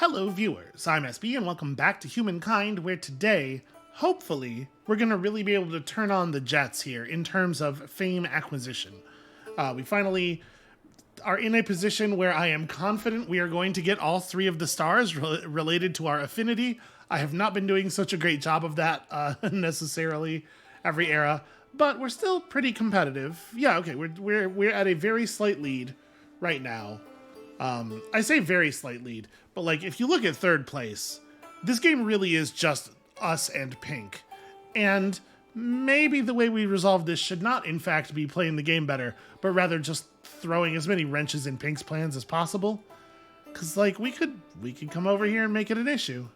Hello viewers, I'm SB and welcome back to Humankind, where today, hopefully, we're going to really be able to turn on the jets here in terms of fame acquisition. We finally are in a position where I am confident we are going to get all three of the stars related to our affinity. I have not been doing such a great job of that necessarily every era, but we're still pretty competitive. Yeah, okay, we're at a very slight lead right now. I say very slight lead, but like if you look at third place, this game really is just us and Pink. And maybe the way we resolve this should not in fact be playing the game better, but rather just throwing as many wrenches in Pink's plans as possible. Cause like we could come over here and make it an issue.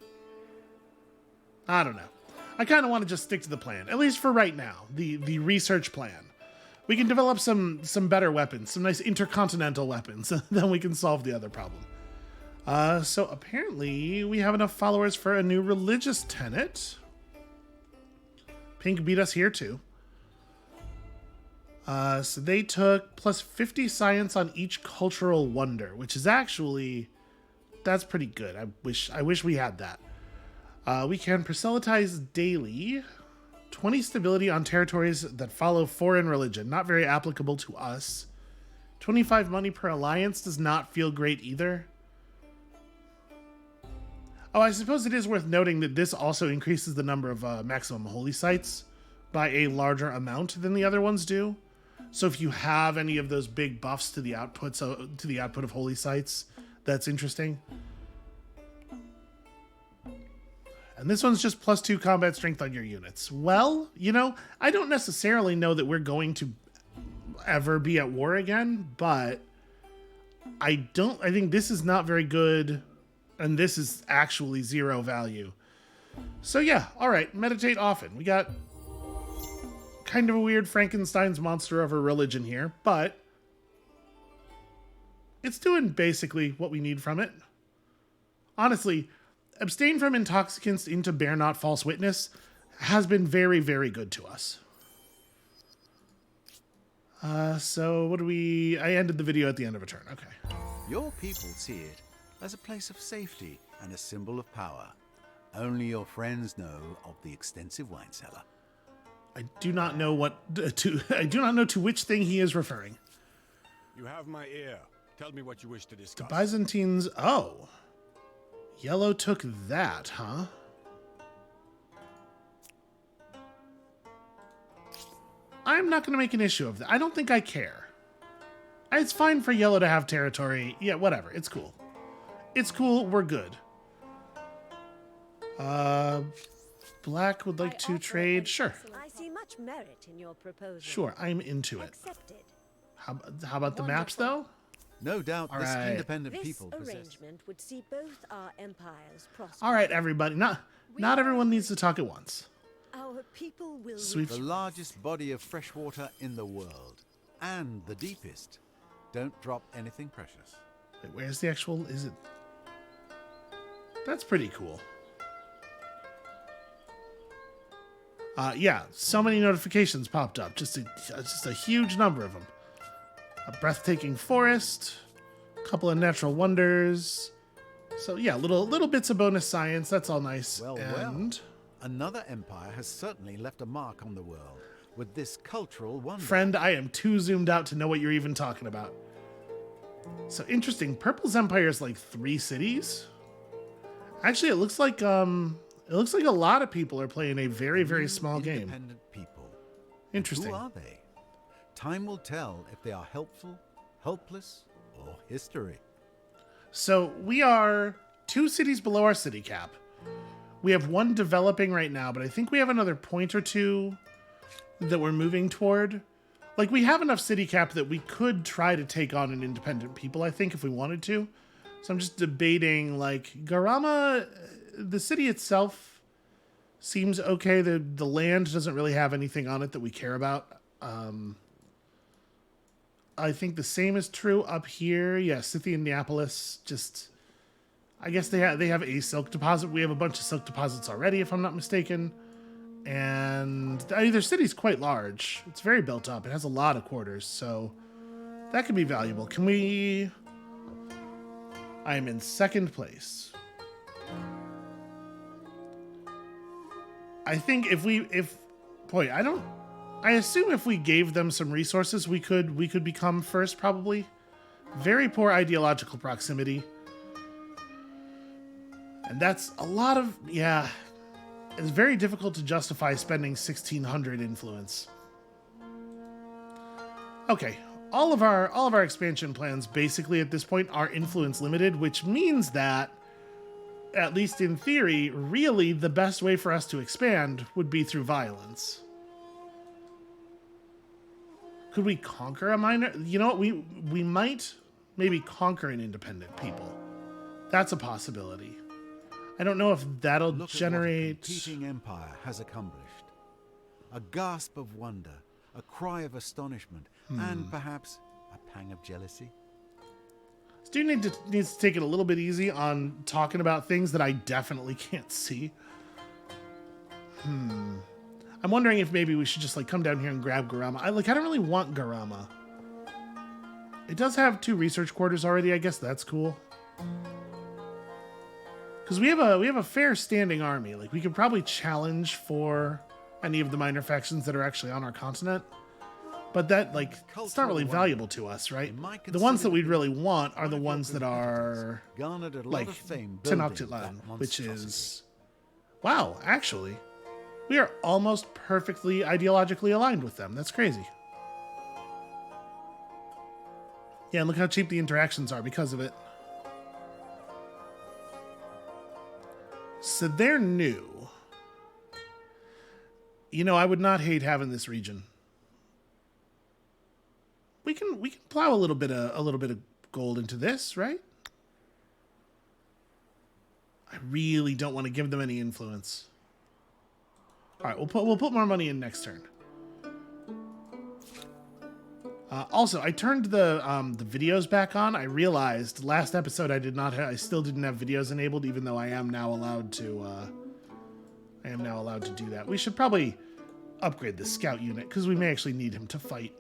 I don't know. I kind of want to just stick to the plan, at least for right now, the research plan. We can develop some better weapons, some nice intercontinental weapons, then we can solve the other problem. So apparently we have enough followers for a new religious tenet. Pink beat us here too. So they took plus 50 science on each cultural wonder, which is actually, that's pretty good. I wish we had that. We can proselytize daily. 20 stability on territories that follow foreign religion. Not very applicable to us. 25 money per alliance does not feel great either. Oh, I suppose it is worth noting that this also increases the number of maximum holy sites by a larger amount than the other ones do. So if you have any of those big buffs to the output, to the output of holy sites, that's interesting. And this one's just plus 2 combat strength on your units. Well, you know, I don't necessarily know that we're going to ever be at war again, but I think this is not very good, and this is actually 0 value. So yeah, all right, meditate often. We got kind of a weird Frankenstein's monster of a religion here, but it's doing basically what we need from it. Honestly, abstain from intoxicants into bear not false witness has been very, very good to us. So what do we... I ended the video at the end of a turn. Okay. Your people see it as a place of safety and a symbol of power. Only your friends know of the extensive wine cellar. I do not know I do not know to which thing he is referring. You have my ear. Tell me what you wish to discuss. The Byzantines... Oh. Yellow took that, huh? I'm not going to make an issue of that. I don't think I care. It's fine for yellow to have territory. Yeah, whatever. It's cool. It's cool. We're good. Black would like to trade. Sure. I see much merit in your proposal. Sure, I'm into it. Accepted. How about the maps, though? No doubt All this right. independent This people possess... arrangement would see both our empires prosper. All right, everybody. Not everyone needs to talk at once. Our people will Sweet. the largest body of fresh water in the world. And the deepest. Don't drop anything precious. Wait, where's the actual... Is it... That's pretty cool. Yeah, so many notifications popped up. Just a huge number of them. A breathtaking forest, a couple of natural wonders. So yeah, little bits of bonus science. That's all nice. Well, and another empire has certainly left a mark on the world with this cultural wonder. friend, I am too zoomed out to know what you're even talking about. So interesting. Purple's empire is like 3 cities. Actually, it looks like a lot of people are playing a very, very small game. Independent people. Interesting. Who are they? Time will tell if they are helpful, helpless, or history. So we are 2 cities below our city cap. We have 1 developing right now, but I think we have another point or 2 that we're moving toward. Like, we have enough city cap that we could try to take on an independent people, I think, if we wanted to. So I'm just debating, like, Garama, the city itself seems okay. The land doesn't really have anything on it that we care about. I think the same is true up here. Yeah, Scythian Neapolis, just... I guess they have a silk deposit. We have a bunch of silk deposits already, if I'm not mistaken. And their city's quite large. It's very built up. It has a lot of quarters, so that could be valuable. Can we... I am in second place. I think I assume if we gave them some resources, we could become first, probably. Very poor ideological proximity. And that's a lot of, yeah. It's very difficult to justify spending 1,600 influence. Okay, all of our expansion plans basically at this point are influence limited, which means that, at least in theory, really the best way for us to expand would be through violence. Could we conquer a minor? You know what? We might maybe conquer an independent people. That's a possibility. I don't know if that'll generate... Look at what a competing empire has accomplished. A gasp of wonder, a cry of astonishment, and perhaps a pang of jealousy. Stu needs to take it a little bit easy on talking about things that I definitely can't see. I'm wondering if maybe we should just like come down here and grab Garama. I don't really want Garama. It does have 2 research quarters already. I guess that's cool. Because we have a fair standing army. Like we could probably challenge for any of the minor factions that are actually on our continent. But that, like, it's not really valuable to us, right? The ones that we'd really want are the ones that are, like, Tenochtitlan, which is... Wow, actually. We are almost perfectly ideologically aligned with them. That's crazy. Yeah, and look how cheap the interactions are because of it. So they're new. You know, I would not hate having this region. We can plow a little bit of gold into this, right? I really don't want to give them any influence. All right, we'll put more money in next turn. Also, I turned the videos back on. I realized last episode I still didn't have videos enabled, even though I am now allowed to. Do that. We should probably upgrade the scout unit because we may actually need him to fight.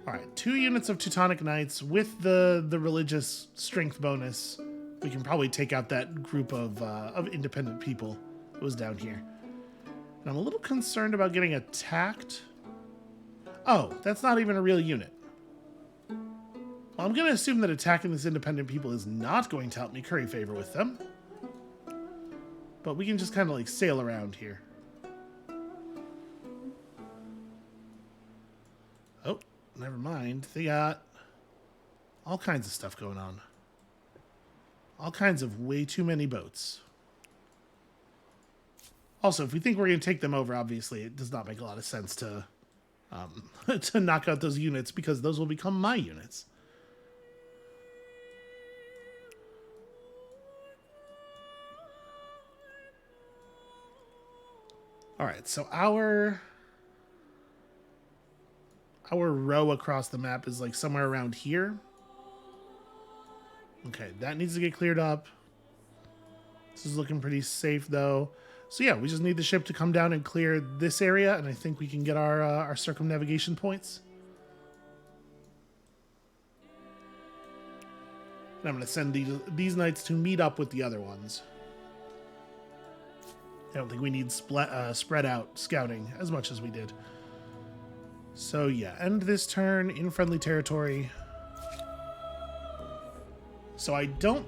All right, 2 units of Teutonic Knights with the religious strength bonus. We can probably take out that group of independent people that was down here. And I'm a little concerned about getting attacked. Oh, that's not even a real unit. Well, I'm going to assume that attacking this independent people is not going to help me curry favor with them. But we can just kind of like sail around here. Oh, never mind. They got all kinds of stuff going on. All kinds of way too many boats. Also, if we think we're going to take them over, obviously, it does not make a lot of sense to to knock out those units because those will become my units. All right, so our row across the map is like somewhere around here. Okay, that needs to get cleared up. This is looking pretty safe, though. So yeah, we just need the ship to come down and clear this area, and I think we can get our circumnavigation points. And I'm going to send these knights to meet up with the other ones. I don't think we need spread out scouting as much as we did. So yeah, end this turn in friendly territory. So I don't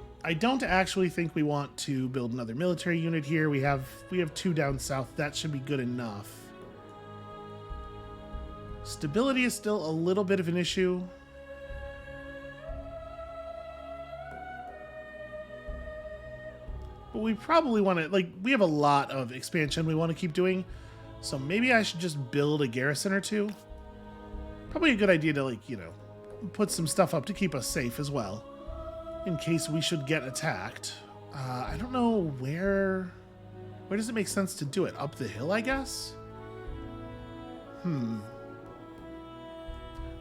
actually think we want to build another military unit here. We have 2 down south. That should be good enough. Stability is still a little bit of an issue. But we probably want to, like, we have a lot of expansion we want to keep doing. So maybe I should just build a garrison or 2. Probably a good idea to, like, you know, put some stuff up to keep us safe as well. In case we should get attacked. I don't know where does it make sense to do it? Up the hill, I guess?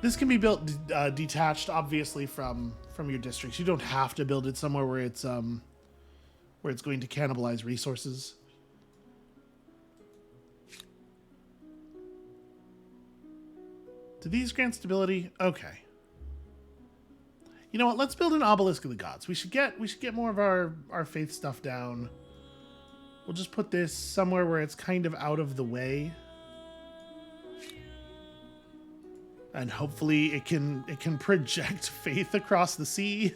This can be built detached, obviously, from your districts. You don't have to build it somewhere where it's going to cannibalize resources. Do these grant stability? Okay. You know what? Let's build an obelisk of the gods. We should get more of our faith stuff down. We'll just put this somewhere where it's kind of out of the way. And hopefully it can project faith across the sea.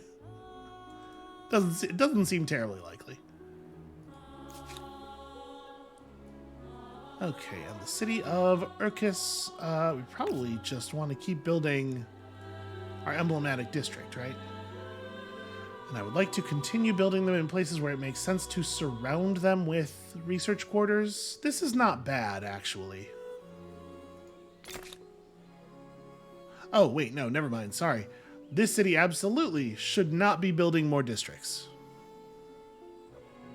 It doesn't seem terribly likely. Okay, and the city of Urkis, we probably just want to keep building our emblematic district, right? And I would like to continue building them in places where it makes sense to surround them with research quarters. This is not bad, actually. Oh, wait, no, never mind, sorry. This city absolutely should not be building more districts.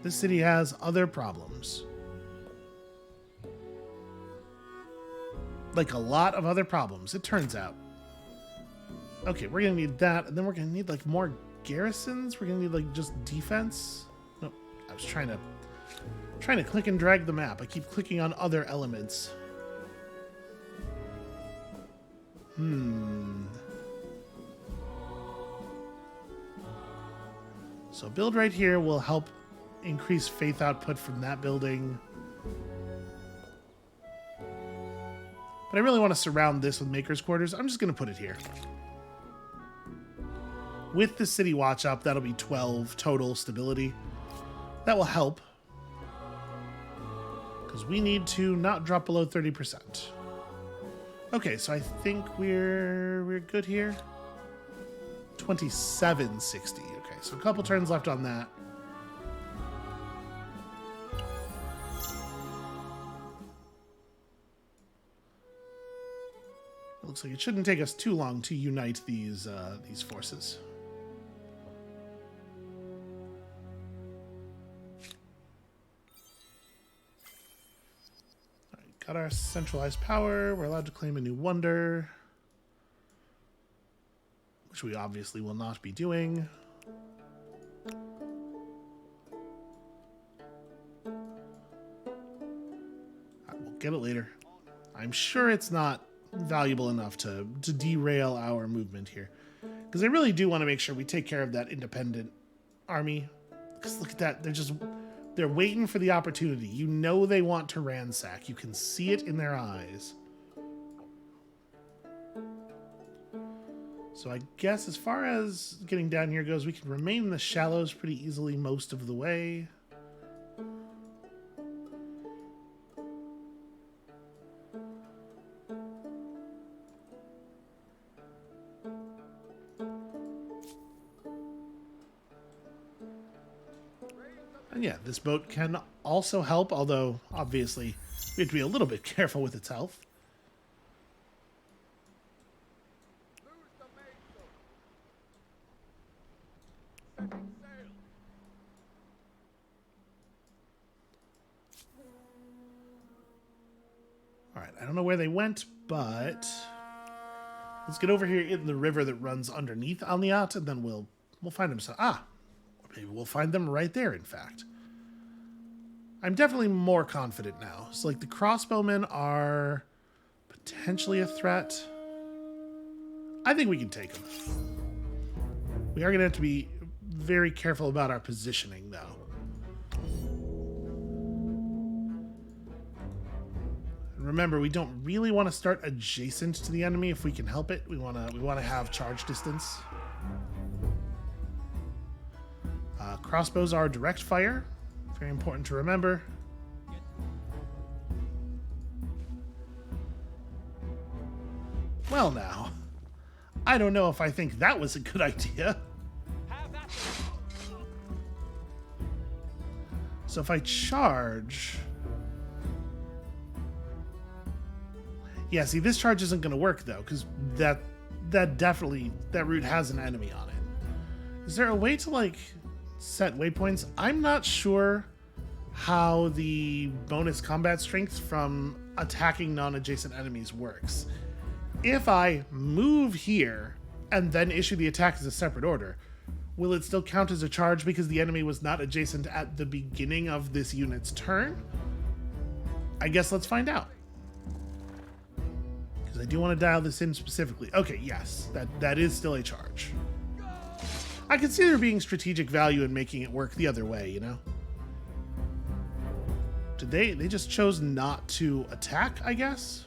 This city has other problems. Like a lot of other problems, it turns out. Okay, we're gonna need that, and then we're gonna need like more garrisons. We're gonna need like just defense. No, I was trying to click and drag the map. I keep clicking on other elements. So build right here will help increase faith output from that building. But I really want to surround this with Maker's Quarters. I'm just going to put it here. With the City Watch up, that'll be 12 total stability. That will help. Because we need to not drop below 30%. Okay, so I think we're good here. 2760. Okay, so a couple turns left on that. It looks like it shouldn't take us too long to unite these forces. All right, got our centralized power. We're allowed to claim a new wonder, which we obviously will not be doing. We'll get it later. I'm sure it's not valuable enough to derail our movement here, because I really do want to make sure we take care of that independent army. Because look at that, they're waiting for the opportunity. You know they want to ransack. You can see it in their eyes. So I guess as far as getting down here goes, we can remain in the shallows pretty easily most of the way. And yeah, this boat can also help, although obviously we have to be a little bit careful with its health. Alright, I don't know where they went, but let's get over here in the river that runs underneath Alniat, and then we'll find them. So, maybe we'll find them right there, in fact. I'm definitely more confident now. So, like, the crossbowmen are potentially a threat. I think we can take them. We are going to have to be very careful about our positioning, though. And remember, we don't really want to start adjacent to the enemy if we can help it. We want to have charge distance. Crossbows are direct fire. Very important to remember. Well now, I don't know if I think that was a good idea. So if I charge... Yeah, see, this charge isn't going to work, though, because that route has an enemy on it. Is there a way to, like, set waypoints? I'm not sure how the bonus combat strength from attacking non-adjacent enemies works. If I move here and then issue the attack as a separate order, will it still count as a charge because the enemy was not adjacent at the beginning of this unit's turn? I guess let's find out. Because I do want to dial this in specifically. Okay, yes, that is still a charge. I can see there being strategic value in making it work the other way, you know? Did they just chose not to attack, I guess?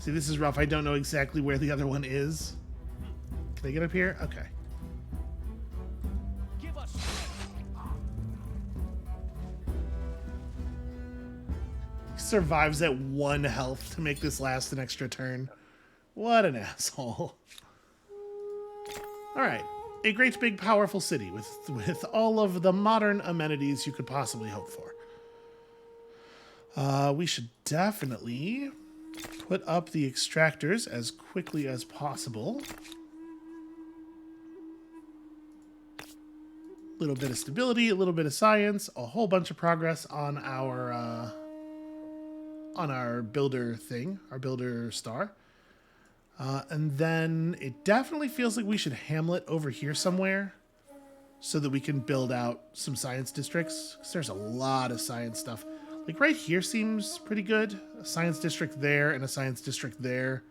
See, this is rough. I don't know exactly where the other one is. Can I get up here? Okay. Survives at 1 health to make this last an extra turn. What an asshole. Alright. A great big powerful city with all of the modern amenities you could possibly hope for. We should definitely put up the extractors as quickly as possible. A little bit of stability, a little bit of science, a whole bunch of progress on our builder thing, our builder star. And then it definitely feels like we should hamlet over here somewhere so that we can build out some science districts. 'Cause there's a lot of science stuff. Like right here seems pretty good. A science district there and a science district there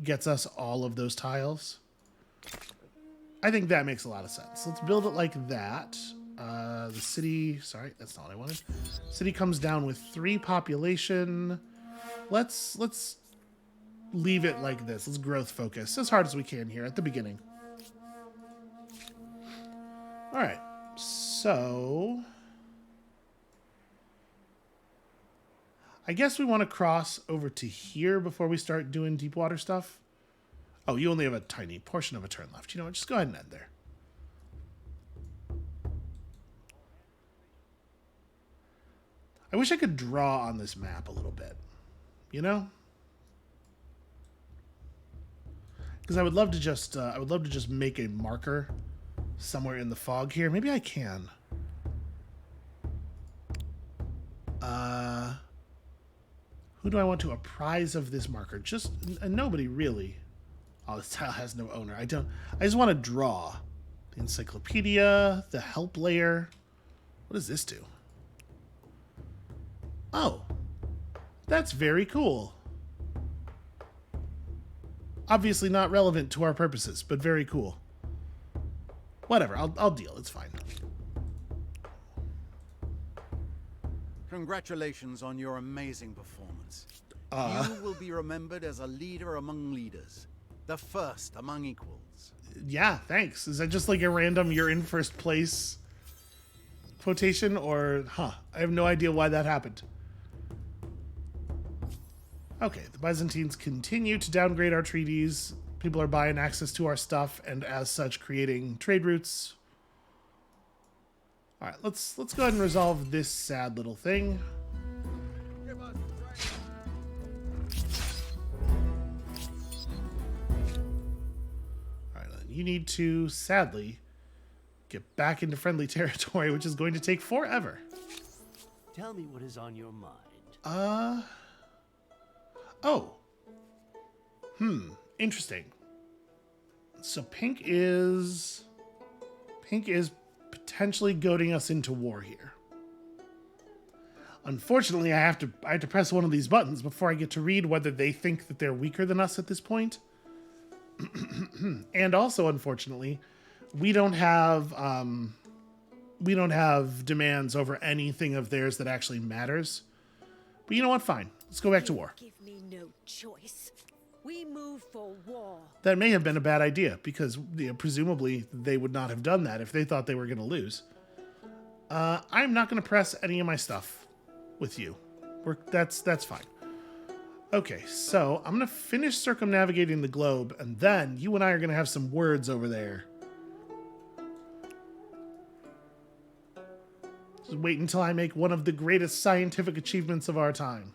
gets us all of those tiles. I think that makes a lot of sense. Let's build it like that. The city, sorry, that's not what I wanted. City comes down with 3 population. Let's leave it like this. Let's growth focus as hard as we can here at the beginning. All right, so I guess we want to cross over to here before we start doing deep water stuff. Oh, you only have a tiny portion of a turn left. You know what? Just go ahead and end there. I wish I could draw on this map a little bit, you know? Because I would love to just make a marker somewhere in the fog here. Maybe I can. Who do I want to apprise of this marker? Just nobody really. Oh, this tile has no owner. I just want to draw the encyclopedia, the help layer. What does this do? Oh, that's very cool. Obviously not relevant to our purposes, but very cool. Whatever, I'll deal. It's fine. Congratulations on your amazing performance. You will be remembered as a leader among leaders. The first among equals. Yeah, thanks. Is that just like a random "you're in first place" quotation, or I have no idea why that happened. Okay, the Byzantines continue to downgrade our treaties. People are buying access to our stuff, and as such, creating trade routes. All right, let's go ahead and resolve this sad little thing. All right, you need to sadly get back into friendly territory, which is going to take forever. Tell me what is on your mind. Oh. Interesting. So pink is potentially goading us into war here. Unfortunately, I have to press one of these buttons before I get to read whether they think that they're weaker than us at this point. And also, unfortunately, we don't have demands over anything of theirs that actually matters. But you know what? Fine. Let's go back to war. Give me no choice. We move for war. That may have been a bad idea, because presumably they would not have done that if they thought they were going to lose. I'm not going to press any of my stuff with you. That's fine. Okay, so I'm going to finish circumnavigating the globe, and then you and I are going to have some words over there. Just wait until I make one of the greatest scientific achievements of our time.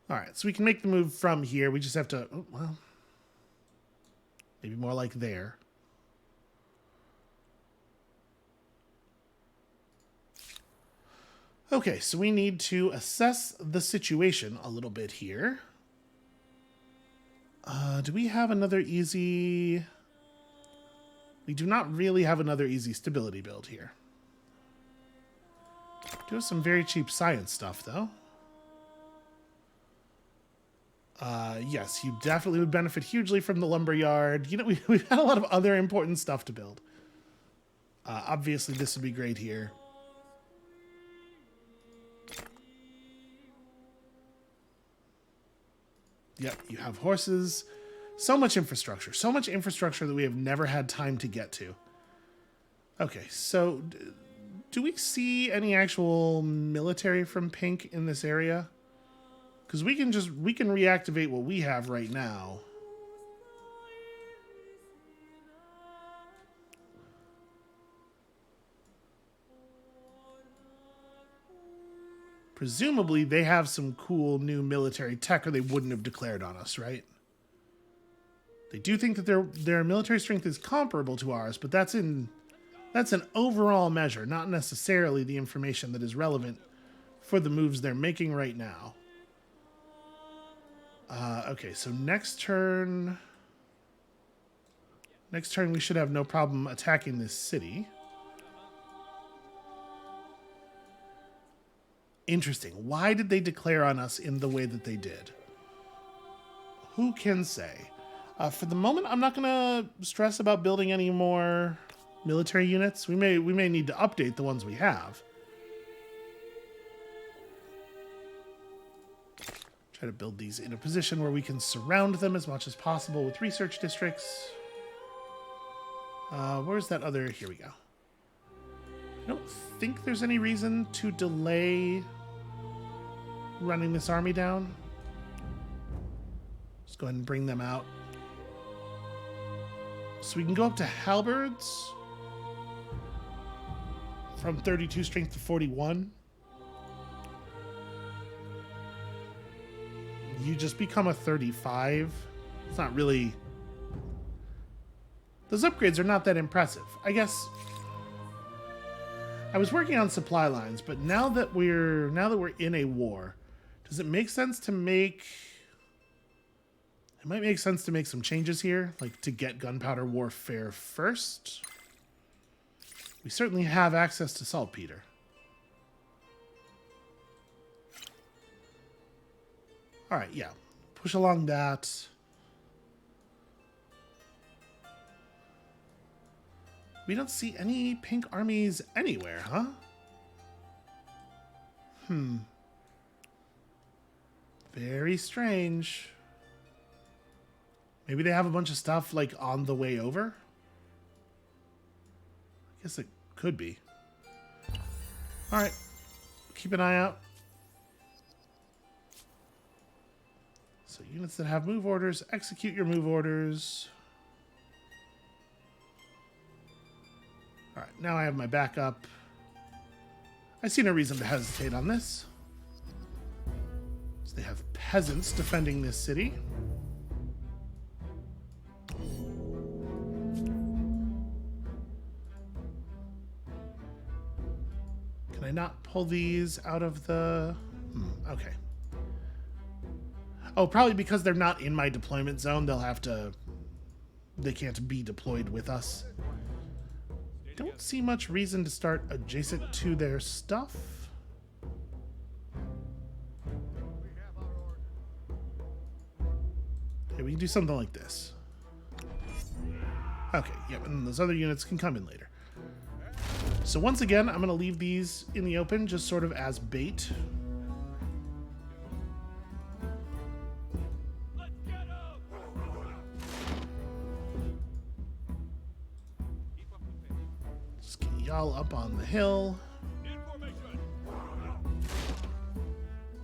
All right, so we can make the move from here. We just have to, well, maybe more like there. Okay, so we need to assess the situation a little bit here. Do we have another easy... We do not really have another easy stability build here. Do have some very cheap science stuff, though. Yes, you definitely would benefit hugely from the lumberyard. You know, we've had a lot of other important stuff to build. Obviously, this would be great here. Yep, you have horses. So much infrastructure. So much infrastructure that we have never had time to get to. Okay, so do we see any actual military from Pink in this area? Because we can reactivate what we have right now. Presumably, they have some cool new military tech, or they wouldn't have declared on us, right? They do think that their military strength is comparable to ours, but that's an overall measure, not necessarily the information that is relevant for the moves they're making right now. Okay, so next turn we should have no problem attacking this city. Interesting. Why did they declare on us in the way that they did? Who can say? For the moment, I'm not going to stress about building any more military units. We may need to update the ones we have. Try to build these in a position where we can surround them as much as possible with research districts. Where's that other? Here we go. I don't think there's any reason to delay running this army down. Just go ahead and bring them out. So we can go up to halberds from 32 strength to 41. You just become a 35. It's not really... Those upgrades are not that impressive. I guess I was working on supply lines, but now that we're in a war, does it make sense to make... It might make sense to make some changes here, like to get gunpowder warfare first. We certainly have access to saltpeter. All right, yeah. Push along that. We don't see any pink armies anywhere, huh? Very strange. Maybe they have a bunch of stuff, like, on the way over? I guess it could be. Alright. Keep an eye out. So, units that have move orders, execute your move orders. Alright, now I have my backup. I see no reason to hesitate on this. So they have peasants defending this city. Can I not pull these out of the... okay. Oh, probably because they're not in my deployment zone, they'll have to... They can't be deployed with us. Don't see much reason to start adjacent to their stuff. Okay, we can do something like this. Okay, yep, and those other units can come in later. So once again, I'm going to leave these in the open, just sort of as bait. Just get y'all up on the hill.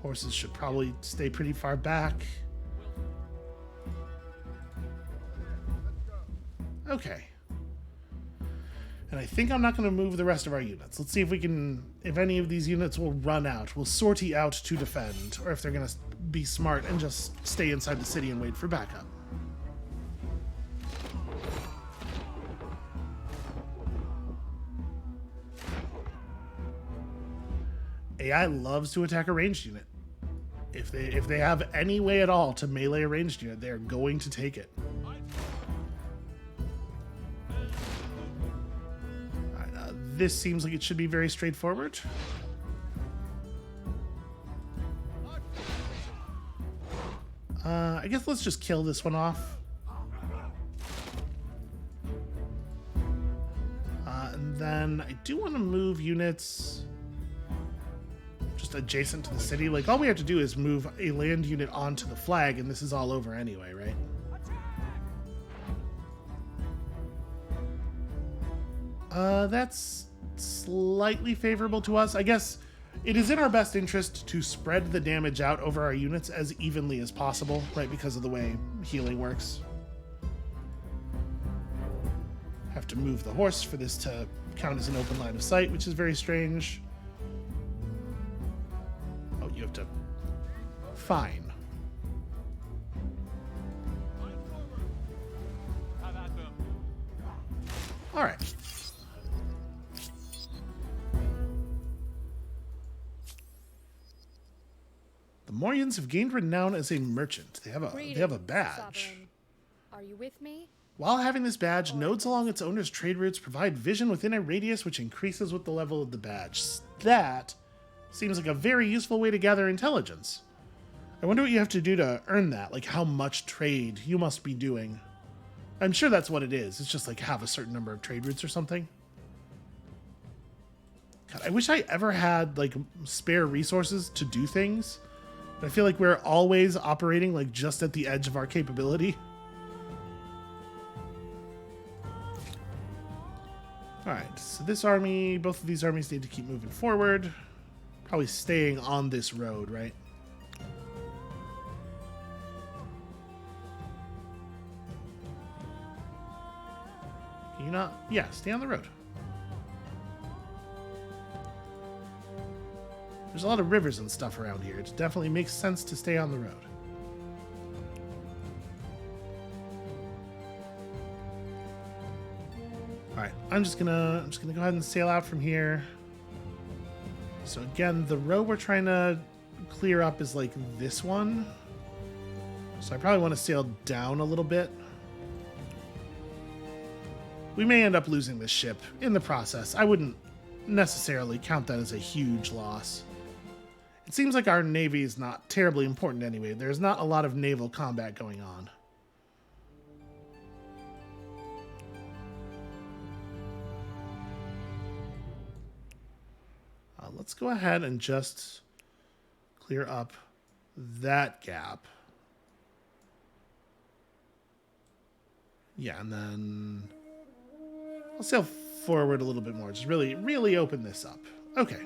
Horses should probably stay pretty far back. Okay. And I think I'm not going to move the rest of our units. Let's see if we can, if any of these units will run out, will sortie out to defend, or if they're going to be smart and just stay inside the city and wait for backup. AI loves to attack a ranged unit. If they have any way at all to melee a ranged unit, they're going to take it. Alright, this seems like it should be very straightforward. I guess let's just kill this one off. And then I do want to move units just adjacent to the city. Like, all we have to do is move a land unit onto the flag, and this is all over anyway, right? That's slightly favorable to us. I guess it is in our best interest to spread the damage out over our units as evenly as possible, right? Because of the way healing works. Have to move the horse for this to count as an open line of sight, which is very strange. Oh, you have to... Fine. All right. The Morians have gained renown as a merchant. They have a badge. Sovereign. Are you with me? While having this badge, nodes along its owner's trade routes provide vision within a radius which increases with the level of the badge. That seems like a very useful way to gather intelligence. I wonder what you have to do to earn that, like how much trade you must be doing. I'm sure that's what it is. It's just like have a certain number of trade routes or something. God, I wish I ever had like spare resources to do things. But I feel like we're always operating like just at the edge of our capability. Alright, so this army, both of these armies need to keep moving forward. Probably staying on this road, right? Can you not? Yeah, stay on the road. There's a lot of rivers and stuff around here. It definitely makes sense to stay on the road. Alright, I'm just gonna go ahead and sail out from here. So again, the row we're trying to clear up is like this one. So I probably want to sail down a little bit. We may end up losing this ship in the process. I wouldn't necessarily count that as a huge loss. It seems like our navy is not terribly important anyway. There's not a lot of naval combat going on. Let's go ahead and just clear up that gap. Yeah, and then I'll sail forward a little bit more. Just really open this up. Okay.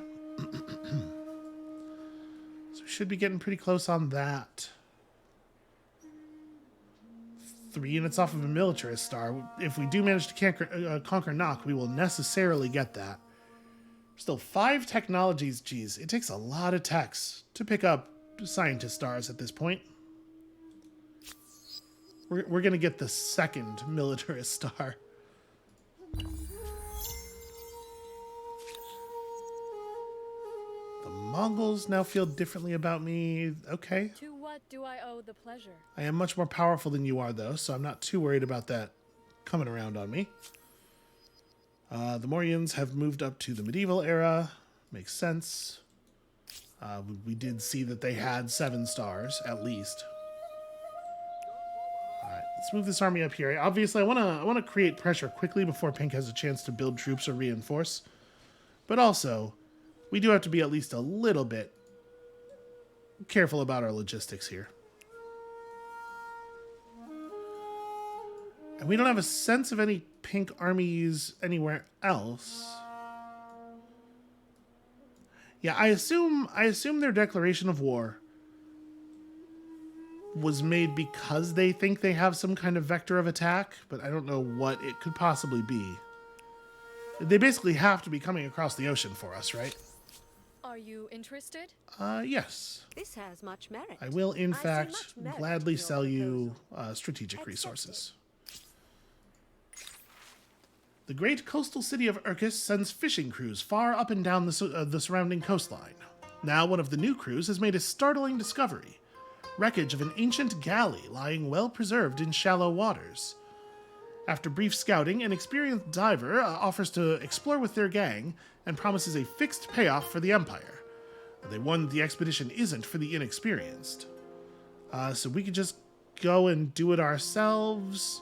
So we should be getting pretty close on that. 3 units off of a militarist star. If we do manage to conquer Nock, we will necessarily get that. Still 5 technologies. Geez, it takes a lot of techs to pick up scientist stars at this point. We're going to get the 2nd militarist star. The Mongols now feel differently about me. Okay. To what do I owe the pleasure? I am much more powerful than you are, though, so I'm not too worried about that coming around on me. The Morians have moved up to the medieval era. Makes sense. We did see that they had 7 stars, at least. Alright, let's move this army up here. Obviously, I want to create pressure quickly before Pink has a chance to build troops or reinforce. But also, we do have to be at least a little bit careful about our logistics here. And we don't have a sense of any Pink armies anywhere else. Yeah, I assume their declaration of war was made because they think they have some kind of vector of attack, but I don't know what it could possibly be. They basically have to be coming across the ocean for us, right? Are you interested? Yes. This has much merit. I will, in I see fact, much merit gladly in your sell you proposal. strategic Accepted. resources. The great coastal city of Urkis sends fishing crews far up and down the surrounding coastline. Now one of the new crews has made a startling discovery. Wreckage of an ancient galley lying well preserved in shallow waters. After brief scouting, an experienced diver offers to explore with their gang and promises a fixed payoff for the Empire. They warn that the expedition isn't for the inexperienced. So we could just go and do it ourselves.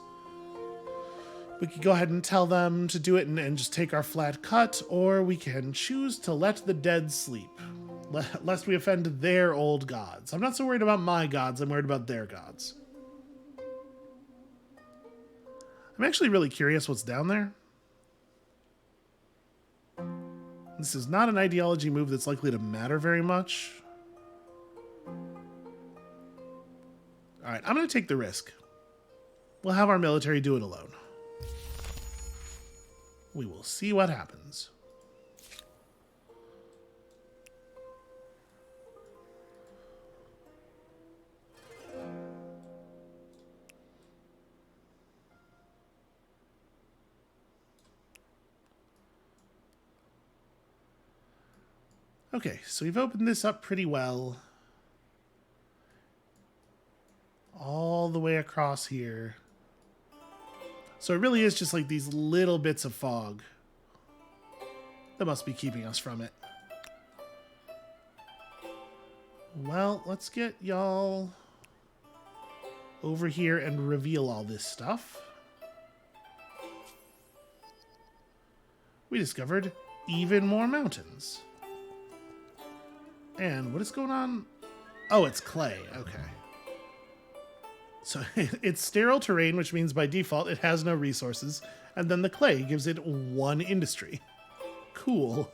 We could go ahead and tell them to do it and just take our flat cut, or we can choose to let the dead sleep, lest we offend their old gods. I'm not so worried about my gods, I'm worried about their gods. I'm actually really curious what's down there. This is not an ideology move that's likely to matter very much. Alright, I'm going to take the risk. We'll have our military do it alone. We will see what happens. Okay, so we've opened this up pretty well. All the way across here. So it really is just like these little bits of fog that must be keeping us from it. Well, let's get y'all over here and reveal all this stuff. We discovered even more mountains. And what is going on? Oh, it's clay. Okay. So it's sterile terrain, which means by default it has no resources. And then the clay gives it one industry. Cool.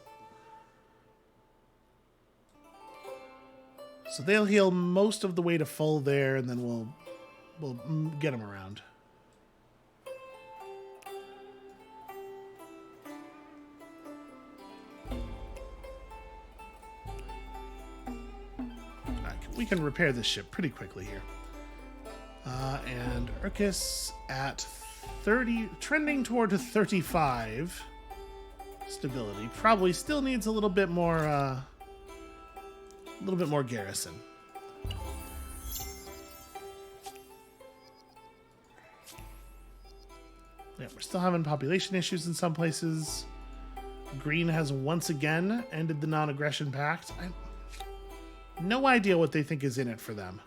So they'll heal most of the way to full there, and then we'll get them around. We can repair this ship pretty quickly here. And Urkus at 30, trending toward 35 stability. Probably still needs a little bit more garrison. Yeah, we're still having population issues in some places. Green has once again ended the non-aggression pact. No idea what they think is in it for them.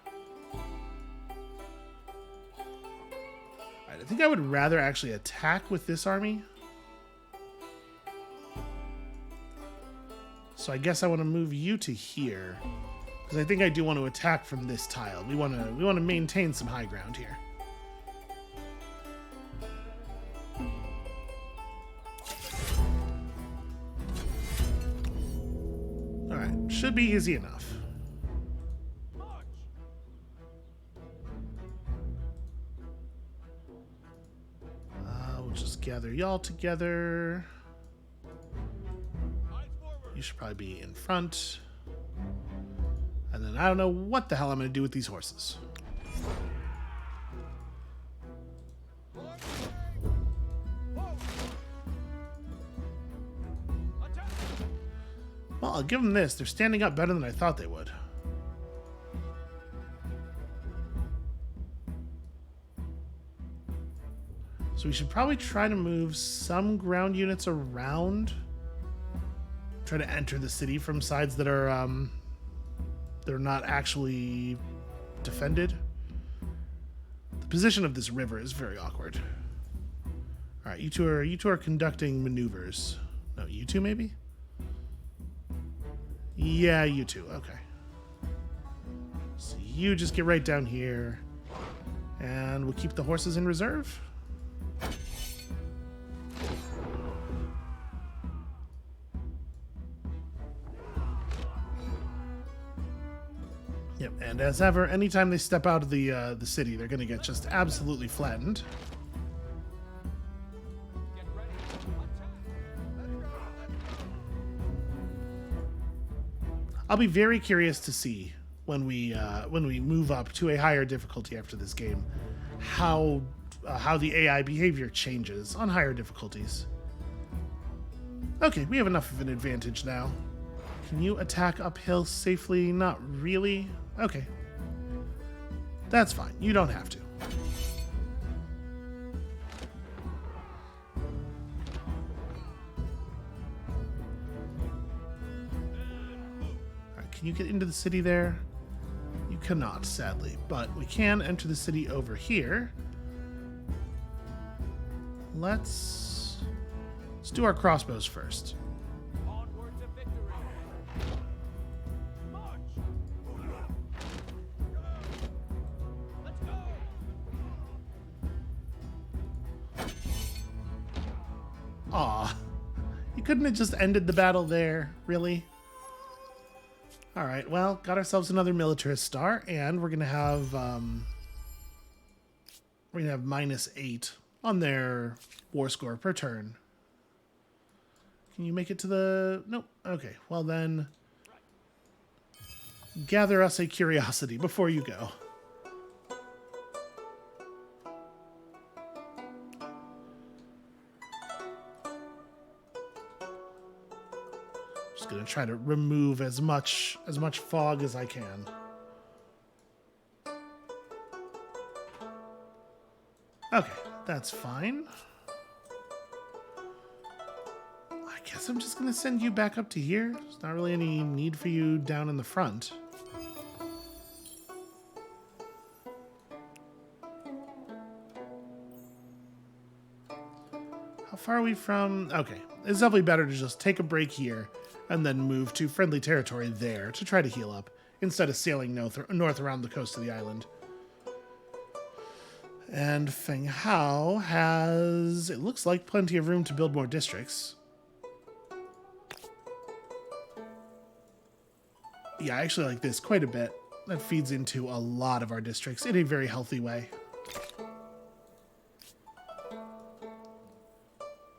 Alright, I think I would rather actually attack with this army. So I guess I want to move you to here, because I think I do want to attack from this tile. We want to maintain some high ground here. Alright, should be easy enough. We'll just gather y'all together. You should probably be in front. And then I don't know what the hell I'm going to do with these horses. Well, I'll give them this. They're standing up better than I thought they would. So we should probably try to move some ground units around. Try to enter the city from sides that are they're not actually defended. The position of this river is very awkward. All right, you two are conducting maneuvers. No, you two maybe? Yeah, you two. Okay. So you just get right down here, and we'll keep the horses in reserve. Yep, and as ever, anytime they step out of the city, they're going to get just absolutely flattened. I'll be very curious to see when we move up to a higher difficulty after this game, how the AI behavior changes on higher difficulties. Okay, we have enough of an advantage now. Can you attack uphill safely? Not really. Okay. That's fine. You don't have to. Alright, can you get into the city there? You cannot, sadly. But we can enter the city over here. Let's do our crossbows first. Aw, you couldn't have just ended the battle there, really? Alright, well, got ourselves another militarist star, and we're gonna have -8 on their war score per turn. Can you make it to the... Nope. Okay, well then, gather us a curiosity before you go. Just gonna try to remove as much fog as I can. Okay, that's fine. I guess I'm just gonna send you back up to here. There's not really any need for you down in the front. How far are we from... Okay, it's definitely better to just take a break here and then move to friendly territory there to try to heal up, instead of sailing north around the coast of the island. And Feng Hao has, it looks like, plenty of room to build more districts. Yeah, I actually like this quite a bit. That feeds into a lot of our districts in a very healthy way.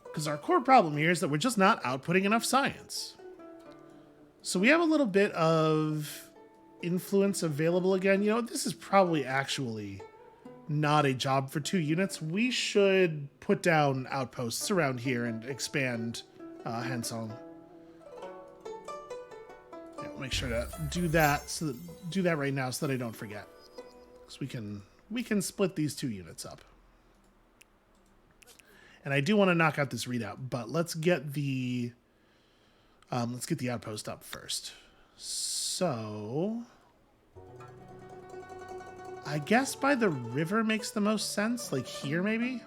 Because our core problem here is that we're just not outputting enough science. So we have a little bit of influence available again. You know, this is probably actually not a job for 2 units. We should put down outposts around here and expand Hansong. Yeah, make sure to do that right now so that I don't forget. Because we can split these 2 units up. And I do want to knock out this readout, but let's get the outpost up first. So I guess by the river makes the most sense, like here maybe.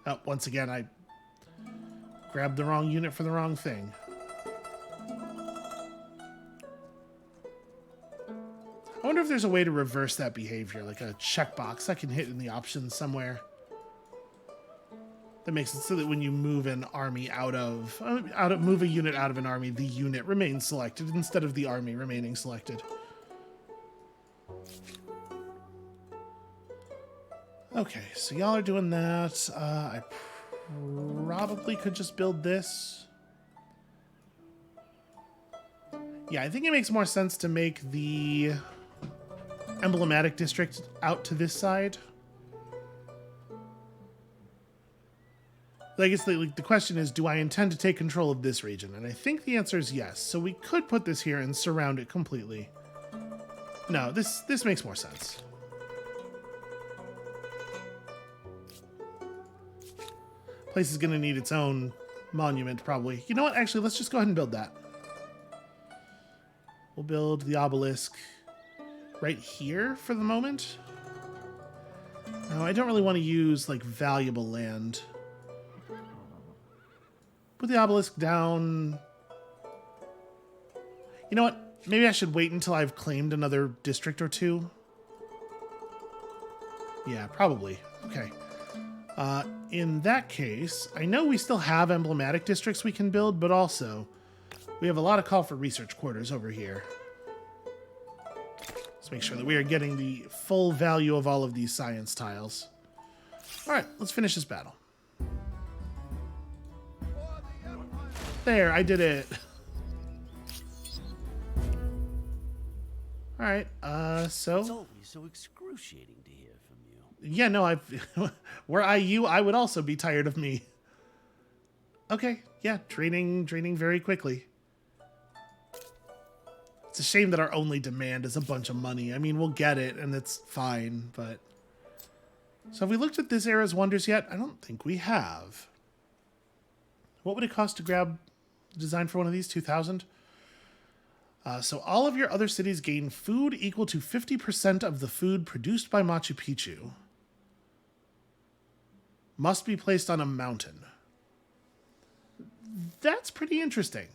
Oh, once again I grabbed the wrong unit for the wrong thing. I wonder if there's a way to reverse that behavior, like a checkbox I can hit in the options somewhere. That makes it so that when you move an army move a unit out of an army, the unit remains selected instead of the army remaining selected. Okay, so y'all are doing that. I probably could just build this. Yeah, I think it makes more sense to make the emblematic district out to this side. I guess the question is, do I intend to take control of this region? And I think the answer is yes. So we could put this here and surround it completely. No, this makes more sense. Place is going to need its own monument, probably. You know what? Actually, let's just go ahead and build that. We'll build the obelisk right here for the moment. No, I don't really want to use, like, valuable land. Put the obelisk down. You know what? Maybe I should wait until I've claimed another district or 2. Yeah, probably. Okay. In that case, I know we still have emblematic districts we can build, but also we have a lot of call for research quarters over here. Let's make sure that we are getting the full value of all of these science tiles. All right, let's finish this battle. There, I did it. All right, so... It's always so excruciating to hear from you. Yeah, no, were I you, I would also be tired of me. Okay, yeah, draining very quickly. It's a shame that our only demand is a bunch of money. I mean, we'll get it, and it's fine, but... So have we looked at this era's wonders yet? I don't think we have. What would it cost to grab the design for one of these? 2,000? So all of your other cities gain food equal to 50% of the food produced by Machu Picchu. Must be placed on a mountain. That's pretty interesting.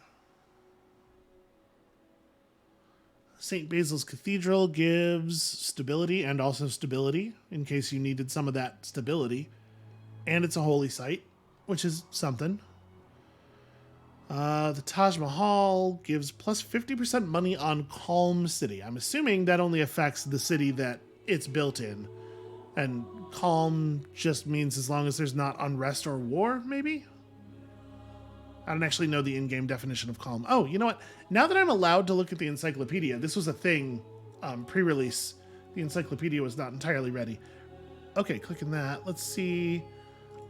St. Basil's Cathedral gives stability and also stability in case you needed some of that stability. And it's a holy site, which is something. The Taj Mahal gives plus 50% money on Calm City. I'm assuming that only affects the city that it's built in. And calm just means as long as there's not unrest or war, maybe? I don't actually know the in-game definition of calm. Oh, you know what? Now that I'm allowed to look at the encyclopedia, this was a thing pre-release. The encyclopedia was not entirely ready. Okay, clicking that. Let's see.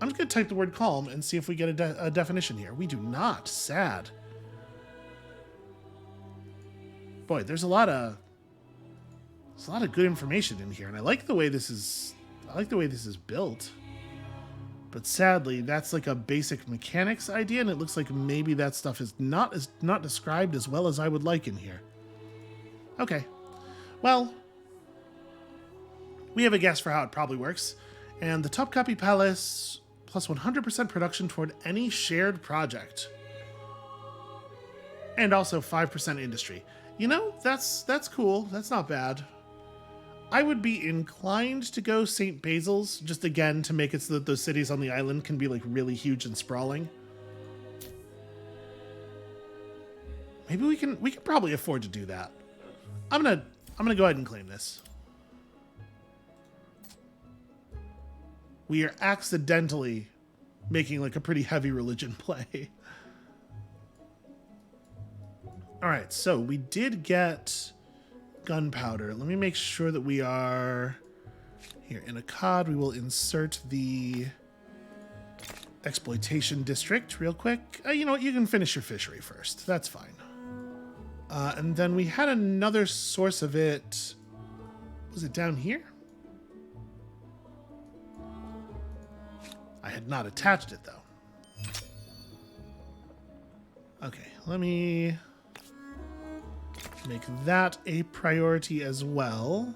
I'm just going to type the word calm and see if we get a definition here. We do not. Sad. Boy, there's a lot of good information in here, and I like the way this is built. But sadly, that's like a basic mechanics idea, and it looks like maybe that stuff is not described as well as I would like in here. Okay. Well, we have a guess for how it probably works. And the Topkapi Palace plus 100% production toward any shared project. And also 5% industry. You know, that's cool. That's not bad. I would be inclined to go St. Basil's, just again to make it so that those cities on the island can be like really huge and sprawling. Maybe we can probably afford to do that. I'm gonna go ahead and claim this. We are accidentally making like a pretty heavy religion play. All right, so we did get gunpowder. Let me make sure that we are here in a COD. We will insert the exploitation district real quick. You know what? You can finish your fishery first. That's fine. And then we had another source of it. Was it down here? I had not attached it though. Okay, let me make that a priority as well.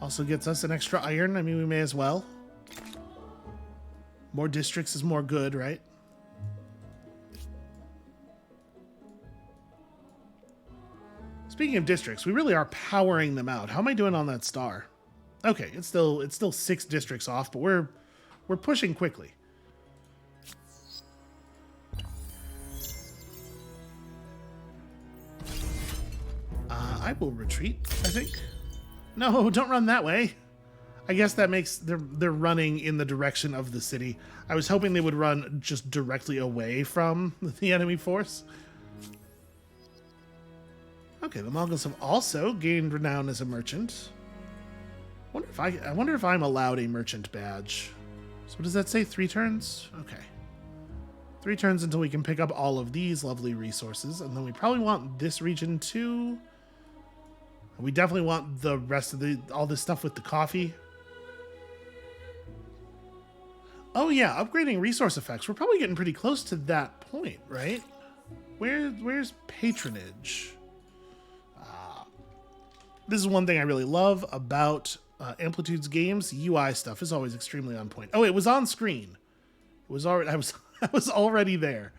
Also gets us an extra iron. I mean, we may as well. More districts is more good, right? Speaking of districts, we really are powering them out. How am I doing on that star? Okay, it's still 6 districts off, but we're pushing quickly. I will retreat, I think. No, don't run that way. I guess that makes they're running in the direction of the city. I was hoping they would run just directly away from the enemy force. Okay, the Mongols have also gained renown as a merchant. I wonder if I'm allowed a merchant badge. So what does that say? 3 turns? Okay. 3 turns until we can pick up all of these lovely resources, and then we probably want this region too. We definitely want the rest of all this stuff with the coffee. Oh yeah, upgrading resource effects. We're probably getting pretty close to that point, right? Where's patronage? This is one thing I really love about Amplitude's games. UI stuff is always extremely on point. Oh, it was on screen. It was already I was already there.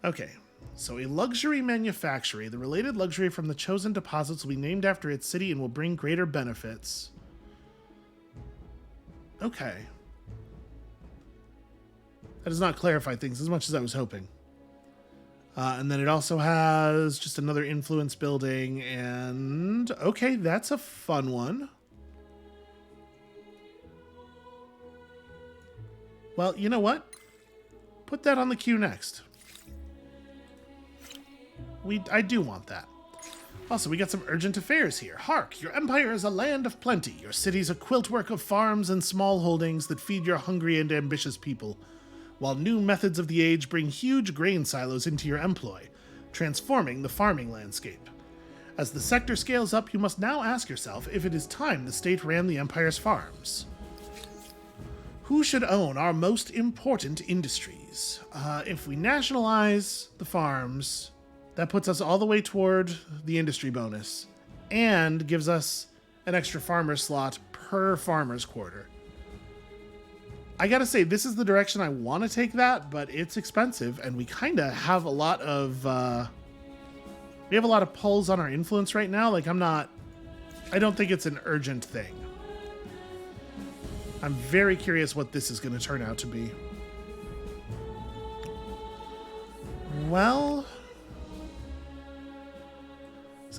Okay. So a luxury manufactory. The related luxury from the chosen deposits will be named after its city and will bring greater benefits. Okay. That does not clarify things as much as I was hoping. And then it also has just another influence building, and okay, that's a fun one. Well, you know what? Put that on the queue next. I do want that. Also, we got some urgent affairs here. Hark! Your empire is a land of plenty. Your city's a quiltwork of farms and small holdings that feed your hungry and ambitious people. while new methods of the age bring huge grain silos into your employ, transforming the farming landscape. As the sector scales up, you must now ask yourself if it is time the state ran the Empire's farms. Who should own our most important industries? If we nationalize the farms, that puts us all the way toward the industry bonus and gives us an extra farmer slot per farmer's quarter. I gotta say, this is the direction I want to take that, but it's expensive, and we kind of have a lot of pulls on our influence right now. Like, I don't think it's an urgent thing. I'm very curious what this is going to turn out to be. Well,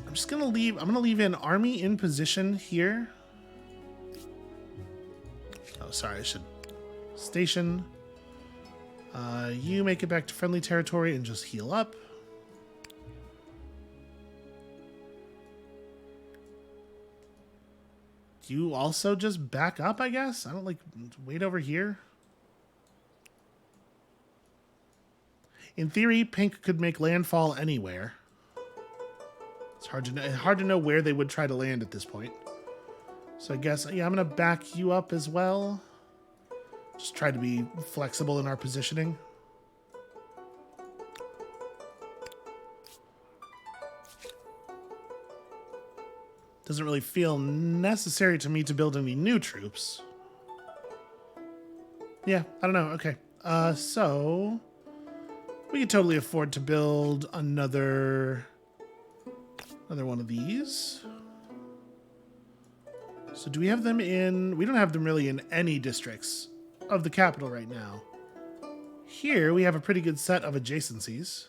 I'm just going to leave, I'm going to leave an army in position here. Oh, sorry, I should station. You make it back to friendly territory and just heal up. You also just back up, I guess? I don't wait over here. In theory, Pink could make landfall anywhere. It's hard to know where they would try to land at this point. So I guess, yeah, I'm going to back you up as well. Just try to be flexible in our positioning. Doesn't really feel necessary to me to build any new troops. Yeah, I don't know. Okay. So we could totally afford to build another one of these. So do we have them in... We don't have them really in any districts of the capital right now. Here we have a pretty good set of adjacencies.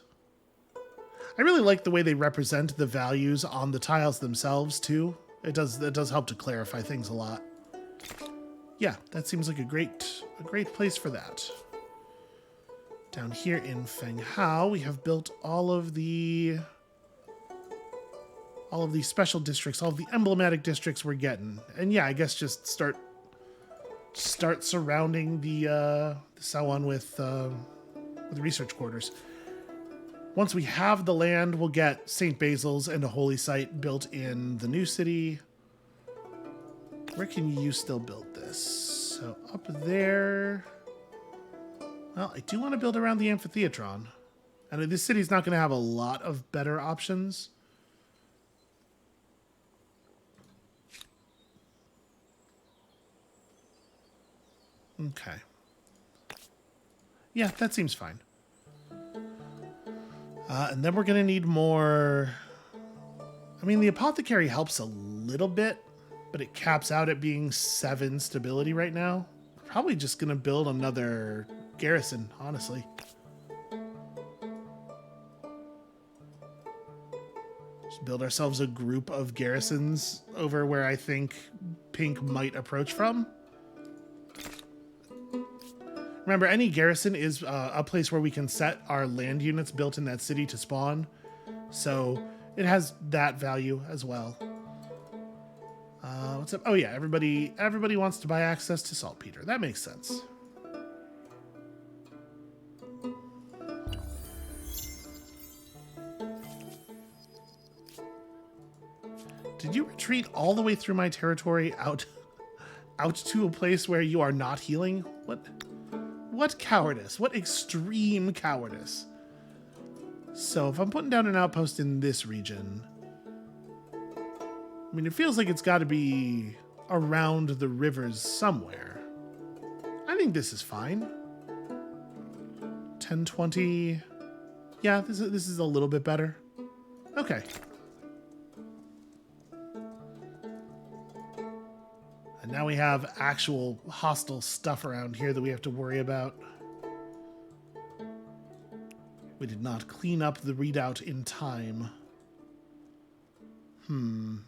I really like the way they represent the values on the tiles themselves, too. It does help to clarify things a lot. Yeah, that seems like a great place for that. Down here in Fenghao, we have built all of the special districts, all of the emblematic districts we're getting. And yeah, I guess just start surrounding the Sawan with research quarters. Once we have the land, we'll get St. Basil's and a holy site built in the new city. Where can you still build this? So up there. Well, I do want to build around the amphitheatron. And this city's not going to have a lot of better options. Okay. Yeah, that seems fine. And then we're going to need more... I mean, the apothecary helps a little bit, but it caps out at being 7 stability right now. Probably just going to build another garrison, honestly. Just build ourselves a group of garrisons over where I think Pink might approach from. Remember, any garrison is a place where we can set our land units built in that city to spawn. So it has that value as well. What's up? Oh yeah, everybody wants to buy access to saltpeter. That makes sense. Did you retreat all the way through my territory out to a place where you are not healing? What cowardice? What extreme cowardice? So if I'm putting down an outpost in this region, I mean, it feels like it's got to be around the rivers somewhere. I think this is fine. 1020. Yeah, this is a little bit better. Okay. And now we have actual hostile stuff around here that we have to worry about. We did not clean up the readout in time. Alright,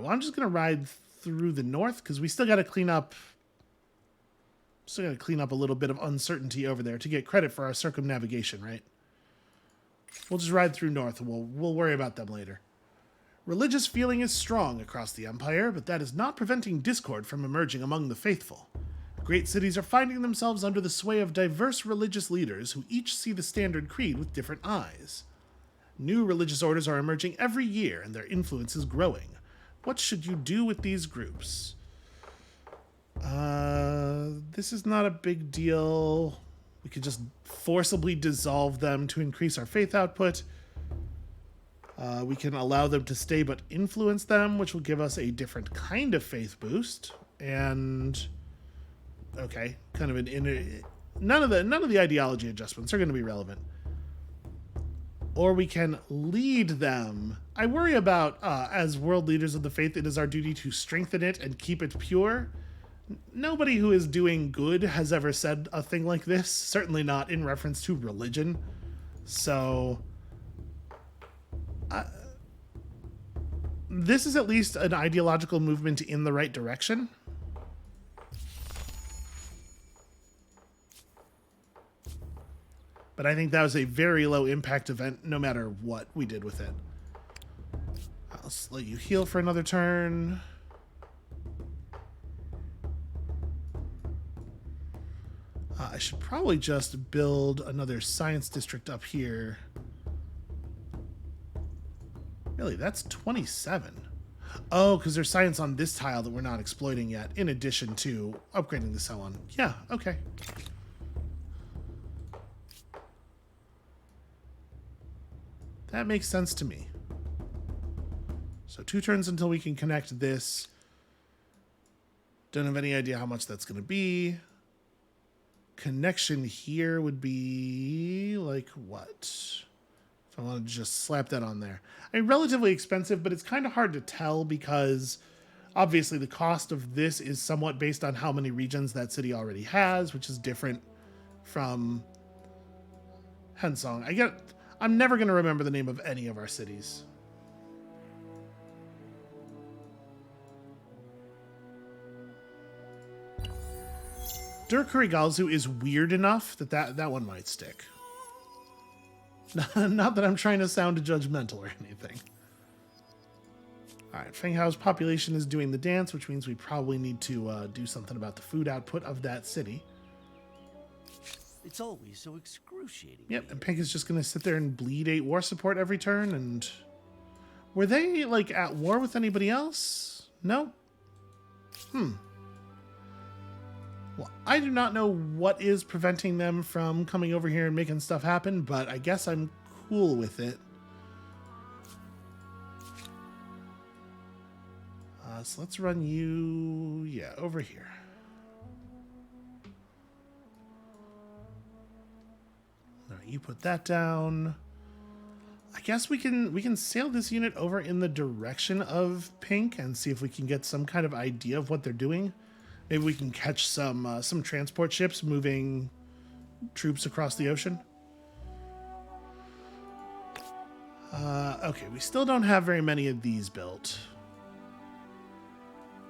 well, I'm just going to ride through the north, because we still got to clean up... a little bit of uncertainty over there to get credit for our circumnavigation, right? We'll just ride through north, and we'll worry about them later. Religious feeling is strong across the Empire, but that is not preventing discord from emerging among the faithful. great cities are finding themselves under the sway of diverse religious leaders who each see the standard creed with different eyes. New religious orders are emerging every year, and their influence is growing. What should you do with these groups? This is not a big deal. We could just forcibly dissolve them to increase our faith output. We can allow them to stay but influence them, which will give us a different kind of faith boost. And okay, kind of an inner. None of the ideology adjustments are going to be relevant. Or we can lead them. I worry about as world leaders of the faith, it is our duty to strengthen it and keep it pure. Nobody who is doing good has ever said a thing like this. Certainly not in reference to religion. So this is at least an ideological movement in the right direction. But I think that was a very low impact event no matter what we did with it. I'll let you heal for another turn. I should probably just build another science district up here. Really, that's 27. Oh, because there's science on this tile that we're not exploiting yet, in addition to upgrading the cell on. Yeah, okay. That makes sense to me. So 2 turns until we can connect this. Don't have any idea how much that's going to be. Connection here would be like what? If I want to just slap that on there. I mean, relatively expensive, but it's kind of hard to tell because obviously the cost of this is somewhat based on how many regions that city already has, which is different from Hensong. I'm never going to remember the name of any of our cities. Durkurigalzu is weird enough that one might stick. Not that I'm trying to sound judgmental or anything. Alright, Fenghao's population is doing the dance, which means we probably need to do something about the food output of that city. It's always so excruciating. Yep, and Pink is just going to sit there and bleed 8 war support every turn, and... Were they, like, at war with anybody else? No? Well, I do not know what is preventing them from coming over here and making stuff happen, but I guess I'm cool with it. So let's run you... Yeah, over here. You put that down. I guess we can sail this unit over in the direction of Pink and see if we can get some kind of idea of what they're doing. Maybe we can catch some transport ships moving troops across the ocean. Okay, we still don't have very many of these built.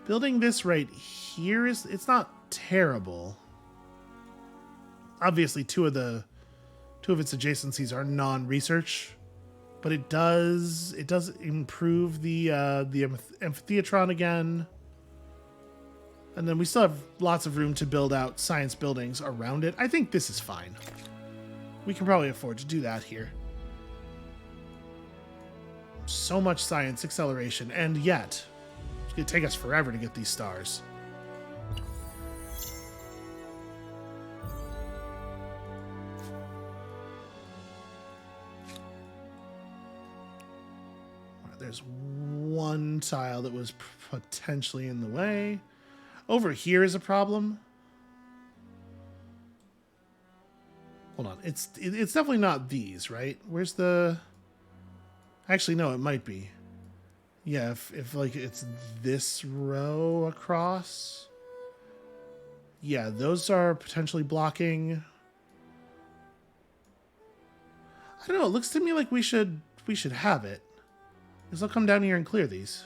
Building this right here it's not terrible. Obviously, two of its adjacencies are non-research, but it does improve the amphitheatron again, and then we still have lots of room to build out science buildings around it. I think this is fine. We can probably afford to do that here. So much science acceleration, and yet it's gonna take us forever to get these stars. There's one tile that was potentially in the way. Over here is a problem. Hold on. It's definitely not these, right? Where's the... Actually, no, it might be. Yeah, if like it's this row across. Yeah, those are potentially blocking. I don't know. It looks to me like we should have it. Because I'll come down here and clear these.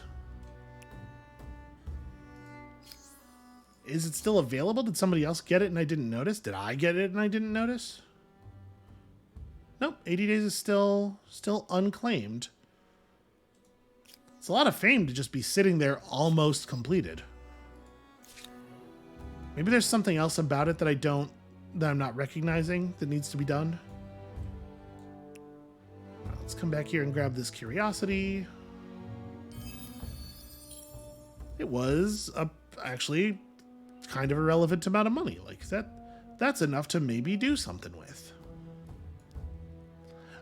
Is it still available? Did somebody else get it and I didn't notice? Did I get it and I didn't notice? Nope, 80 days is still unclaimed. It's a lot of fame to just be sitting there almost completed. Maybe there's something else about it that I'm not recognizing that needs to be done. Let's come back here and grab this curiosity. It was actually kind of a relevant amount of money. Like that's enough to maybe do something with.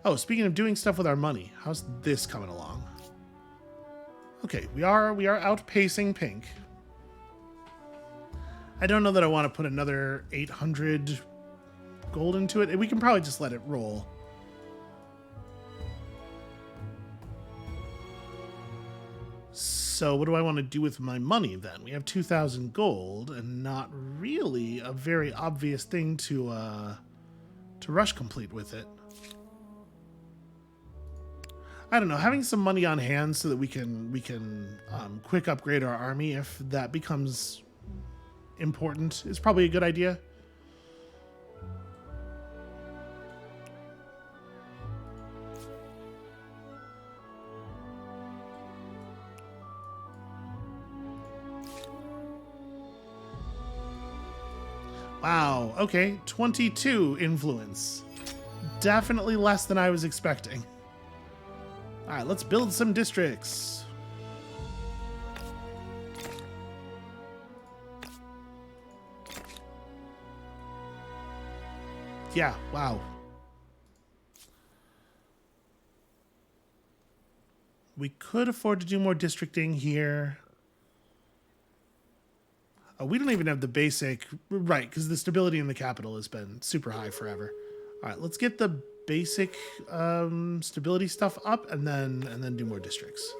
Oh, speaking of doing stuff with our money, how's this coming along? Okay, we are outpacing pink. I don't know that I want to put another 800 gold into it. We can probably just let it roll. So what do I want to do with my money then? We have 2,000 gold and not really a very obvious thing to rush complete with it. I don't know, having some money on hand so that we can quick upgrade our army if that becomes important is probably a good idea. Wow, okay, 22 influence. Definitely less than I was expecting. All right, let's build some districts. Yeah, wow. We could afford to do more districting here. We don't even have the basic, right, because the stability in the capital has been super high forever. All right, let's get the basic stability stuff up and then do more districts.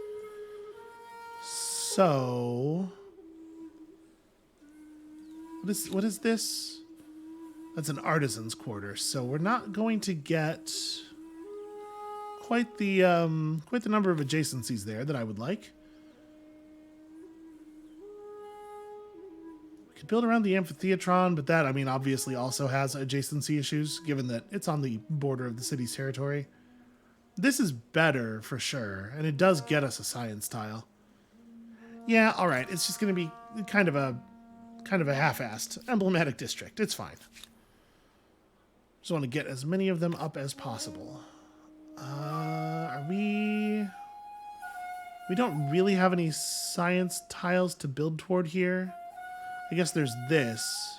So, what is this? That's an artisan's quarter. So we're not going to get quite the number of adjacencies there that I would like. Could build around the amphitheatron, but that, I mean, obviously also has adjacency issues, given that it's on the border of the city's territory. This is better, for sure, and it does get us a science tile. Yeah, alright, it's just going to be kind of a half-assed emblematic district. It's fine. Just want to get as many of them up as possible. We don't really have any science tiles to build toward here. I guess there's this.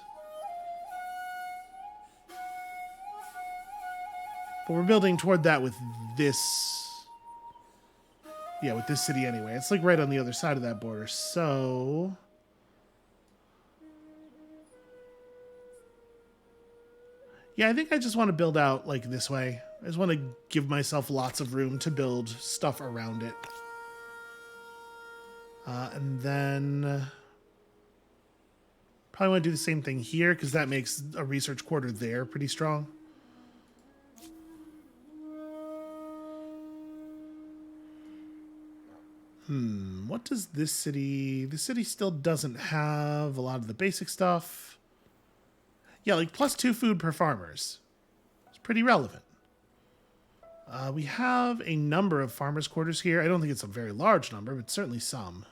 But we're building toward that with this. Yeah, with this city anyway. It's like right on the other side of that border. So yeah, I think I just want to build out like this way. I just want to give myself lots of room to build stuff around it. And then probably want to do the same thing here because that makes a research quarter there pretty strong. What does this city... The city still doesn't have a lot of the basic stuff. Yeah, like +2 food per farmers. It's pretty relevant. We have a number of farmers' quarters here. I don't think it's a very large number, but certainly some.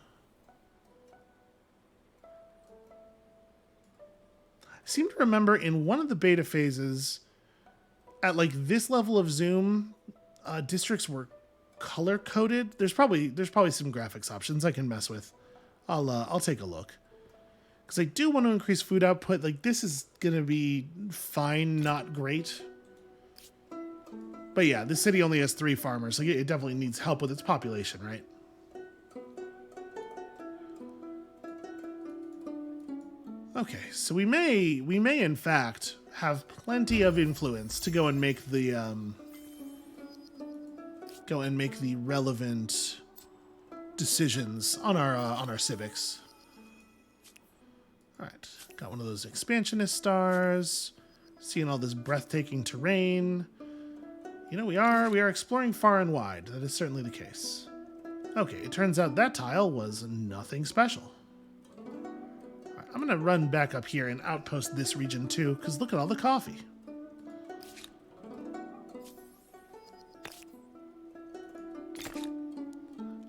I seem to remember in one of the beta phases, at like this level of zoom, districts were color-coded. There's probably some graphics options I can mess with. I'll take a look. Because I do want to increase food output. Like, this is going to be fine, not great. But yeah, this city only has 3 farmers. Like, it definitely needs help with its population, right? Okay, so we may in fact have plenty of influence to go and make the relevant decisions on our civics. All right, got one of those expansionist stars. Seeing all this breathtaking terrain. You know, we are exploring far and wide. That is certainly the case. Okay, it turns out that tile was nothing special. All right, I'm gonna run back up here and outpost this region too, because look at all the coffee.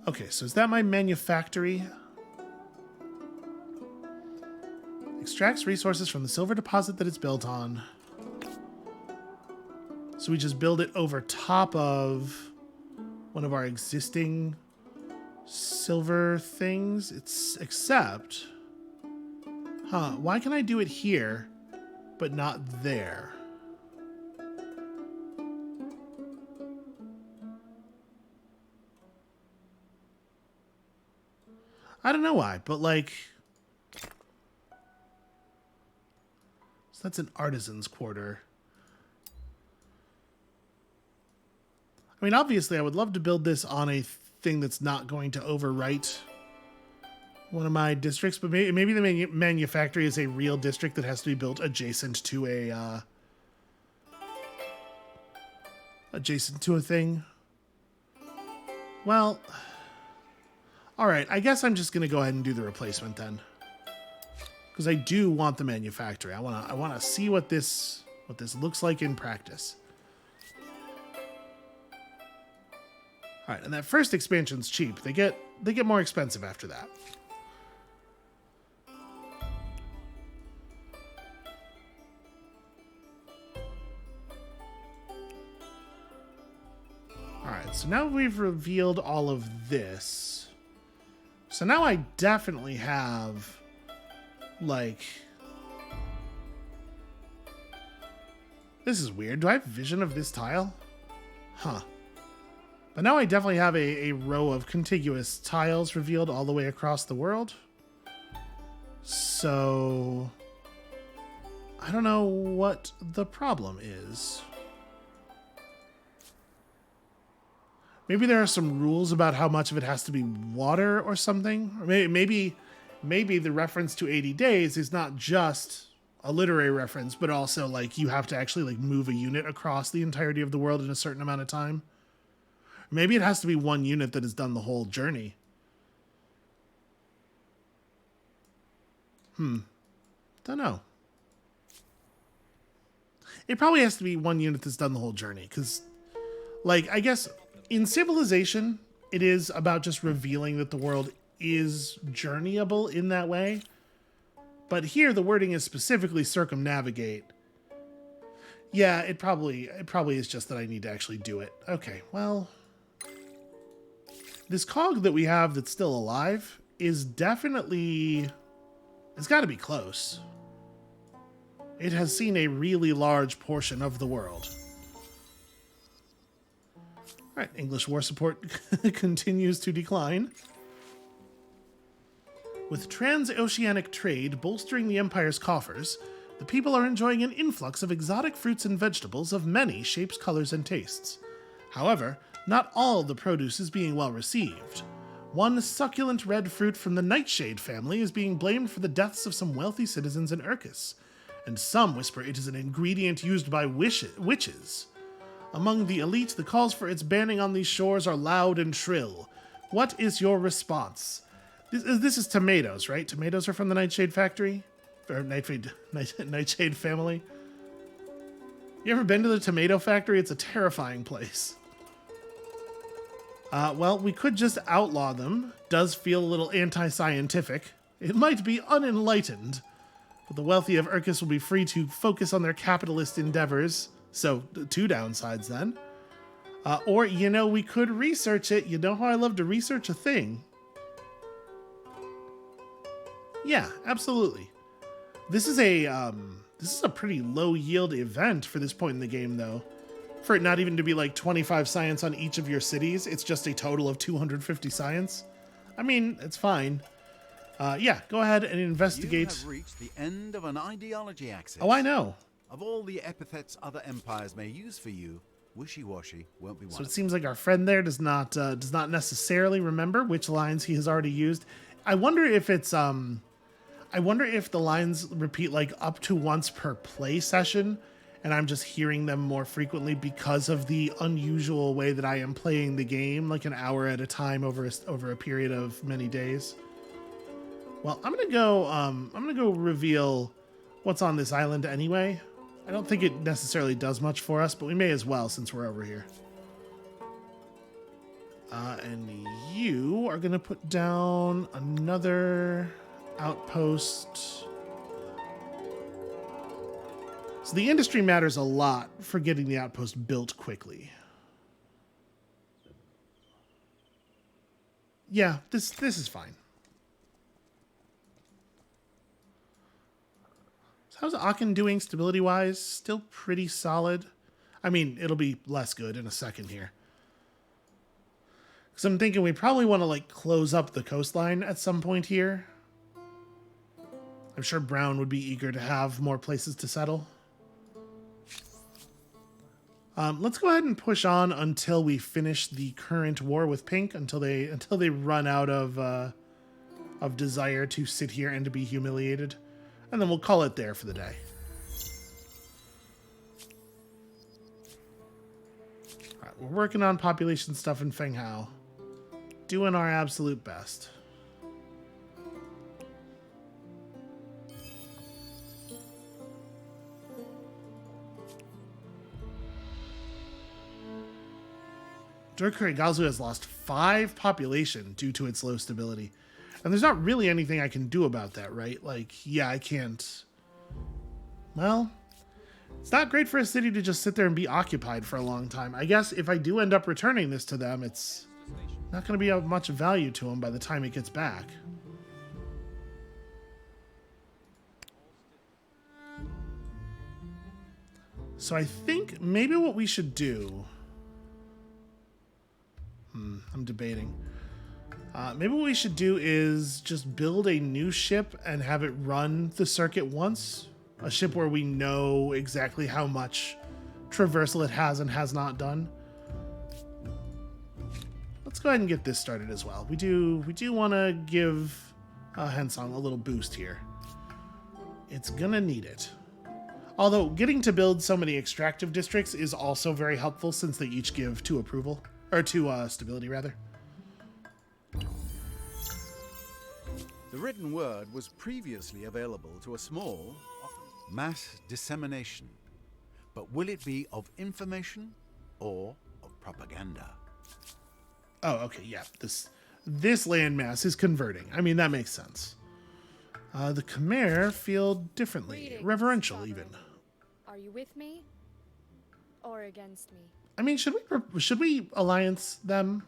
Okay, so is that my manufactory? Extracts resources from the silver deposit that it's built on. So we just build it over top of one of our existing silver things. It's except, why can I do it here, but not there? I don't know why, but like, so that's an artisan's quarter. I mean, obviously, I would love to build this on a thing that's not going to overwrite one of my districts, but maybe the manufactory is a real district that has to be built adjacent to a thing. Well, all right. I guess I'm just gonna go ahead and do the replacement then, because I do want the manufactory. I wanna see what this looks like in practice. All right, and that first expansion's cheap. They get more expensive after that. All right, so now we've revealed all of this. So now I definitely have, like, this is weird. Do I have vision of this tile? Huh. But now I definitely have a row of contiguous tiles revealed all the way across the world. So I don't know what the problem is. Maybe there are some rules about how much of it has to be water or something. Or maybe the reference to 80 days is not just a literary reference, but also like you have to actually like move a unit across the entirety of the world in a certain amount of time. Maybe it has to be one unit that has done the whole journey. Don't know. It probably has to be one unit that's done the whole journey, because, like, I guess in Civilization, it is about just revealing that the world is journeyable in that way. But here, the wording is specifically circumnavigate. Yeah, it probably is just that I need to actually do it. Okay, well, this cog that we have that's still alive is definitely, it's got to be close. It has seen a really large portion of the world. All right, English war support continues to decline. With transoceanic trade bolstering the Empire's coffers, the people are enjoying an influx of exotic fruits and vegetables of many shapes, colors, and tastes. However, not all the produce is being well received. One succulent red fruit from the nightshade family is being blamed for the deaths of some wealthy citizens in Urkus, and some whisper it is an ingredient used by witches. Among the elite, the calls for its banning on these shores are loud and shrill. What is your response? This is tomatoes, right? Tomatoes are from the Nightshade Factory? Or Nightshade family? You ever been to the tomato factory? It's a terrifying place. Well, we could just outlaw them. Does feel a little anti-scientific. It might be unenlightened. But the wealthy of Urkus will be free to focus on their capitalist endeavors. So, two downsides then. Or, we could research it. You know how I love to research a thing. Yeah, absolutely. This is a pretty low yield event for this point in the game, though. For it not even to be like 25 science on each of your cities, it's just a total of 250 science. I mean, it's fine. Yeah, go ahead and investigate. You have reached the end of an ideology axis. Oh, I know. Of all the epithets other empires may use for you, wishy-washy won't be one. So it seems like our friend there does not necessarily remember which lines he has already used. I wonder if it's I wonder if the lines repeat like up to once per play session, and I'm just hearing them more frequently because of the unusual way that I am playing the game, like an hour at a time over a period of many days. Well, I'm gonna go reveal what's on this island anyway. I don't think it necessarily does much for us, but we may as well since we're over here. And you are gonna put down another outpost So the industry matters a lot for getting the outpost built quickly. Yeah, this is fine. So how's Aachen doing stability-wise? Still pretty solid. I mean, it'll be less good in a second here. Because I'm thinking we probably want to, like, close up the coastline at some point here. I'm sure Brown would be eager to have more places to settle. Let's go ahead and push on until we finish the current war with Pink, until they run out of desire to sit here and to be humiliated, and then we'll call it there for the day. All right, we're working on population stuff in Fenghao, doing our absolute best. Durkuri Gazu has lost 5 population due to its low stability. And there's not really anything I can do about that, right? Like, yeah, I can't... Well, it's not great for a city to just sit there and be occupied for a long time. I guess if I do end up returning this to them, it's not going to be of much value to them by the time it gets back. So I think maybe what we should do... I'm debating. Maybe what we should do is just build a new ship and have it run the circuit once. A ship where we know exactly how much traversal it has and has not done. Let's go ahead and get this started as well. We do want to give Hensong a little boost here. It's gonna need it. Although getting to build so many extractive districts is also very helpful since they each give 2 approval. Or 2 stability, rather. The written word was previously available to a small, often mass dissemination. But will it be of information or of propaganda? Oh, okay, yeah. This landmass is converting. I mean, that makes sense. The Khmer feel differently. Greetings, Reverential, sovereign. even. Are you with me? Or against me? I mean, should we alliance them?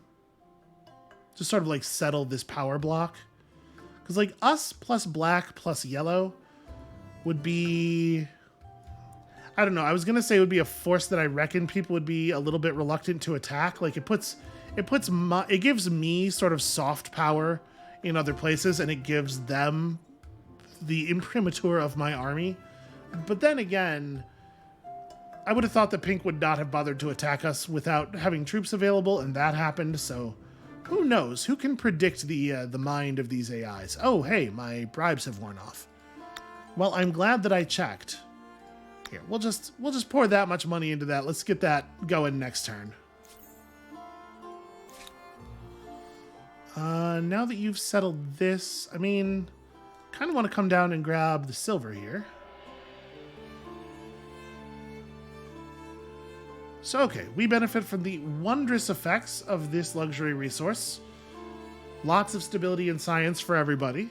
Just sort of like settle this power block? Because like us plus black plus yellow would be... I don't know. I was going to say it would be a force that I reckon people would be a little bit reluctant to attack. Like it gives me sort of soft power in other places, and it gives them the imprimatur of my army. But then again, I would have thought that Pink would not have bothered to attack us without having troops available, and that happened, so who knows? Who can predict the mind of these AIs? Oh, hey, my bribes have worn off. Well, I'm glad that I checked. Here, we'll just pour that much money into that. Let's get that going next turn. Now that you've settled this, I mean, kind of want to come down and grab the silver here. So, okay, we benefit from the wondrous effects of this luxury resource. Lots of stability and science for everybody.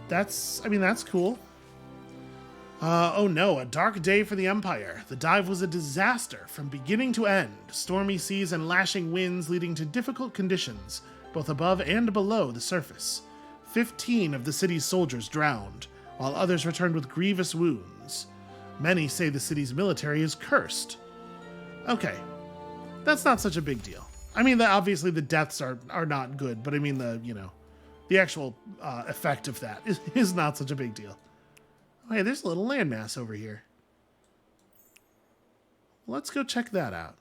That's cool. Oh no, a dark day for the Empire. The dive was a disaster from beginning to end. Stormy seas and lashing winds leading to difficult conditions, both above and below the surface. 15 of the city's soldiers drowned, while others returned with grievous wounds. Many say the city's military is cursed. Okay, that's not such a big deal. I mean, obviously the deaths are not good, but I mean the actual effect of that is not such a big deal. Oh, hey, there's a little landmass over here. Let's go check that out.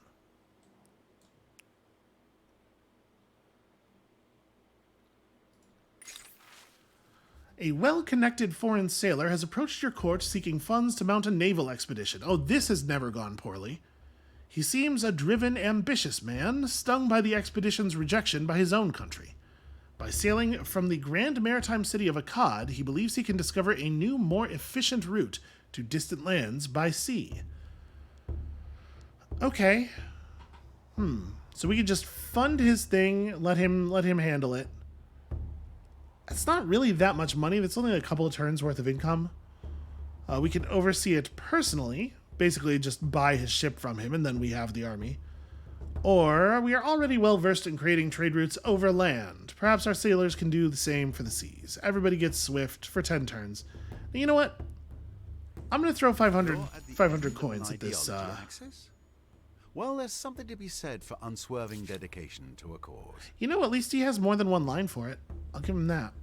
A well-connected foreign sailor has approached your court seeking funds to mount a naval expedition. Oh, this has never gone poorly. He seems a driven, ambitious man, stung by the expedition's rejection by his own country. By sailing from the grand maritime city of Akkad, he believes he can discover a new, more efficient route to distant lands by sea. Okay. So we could just fund his thing, let him handle it. It's not really that much money. That's only a couple of turns worth of income. We can oversee it personally, basically just buy his ship from him, and then we have the army. Or we are already well versed in creating trade routes over land. Perhaps our sailors can do the same for the seas. Everybody gets swift for 10 turns. And you know what? I'm going to throw 500 coins at this. Well, there's something to be said for unswerving dedication to a cause. You know, at least he has more than one line for it. I'll give him that.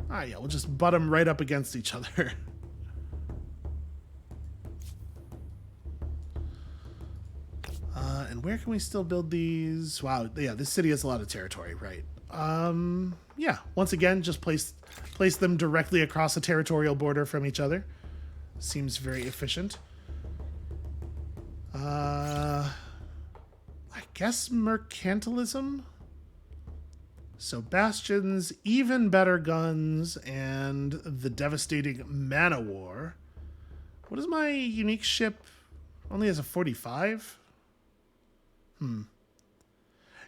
Ah, yeah, we'll just butt them right up against each other. And where can we still build these? Wow, yeah, this city has a lot of territory, right? Yeah, once again, just place them directly across a territorial border from each other. Seems very efficient. I guess mercantilism? So bastions, even better guns, and the devastating mana war. What is my unique ship? Only has a 45?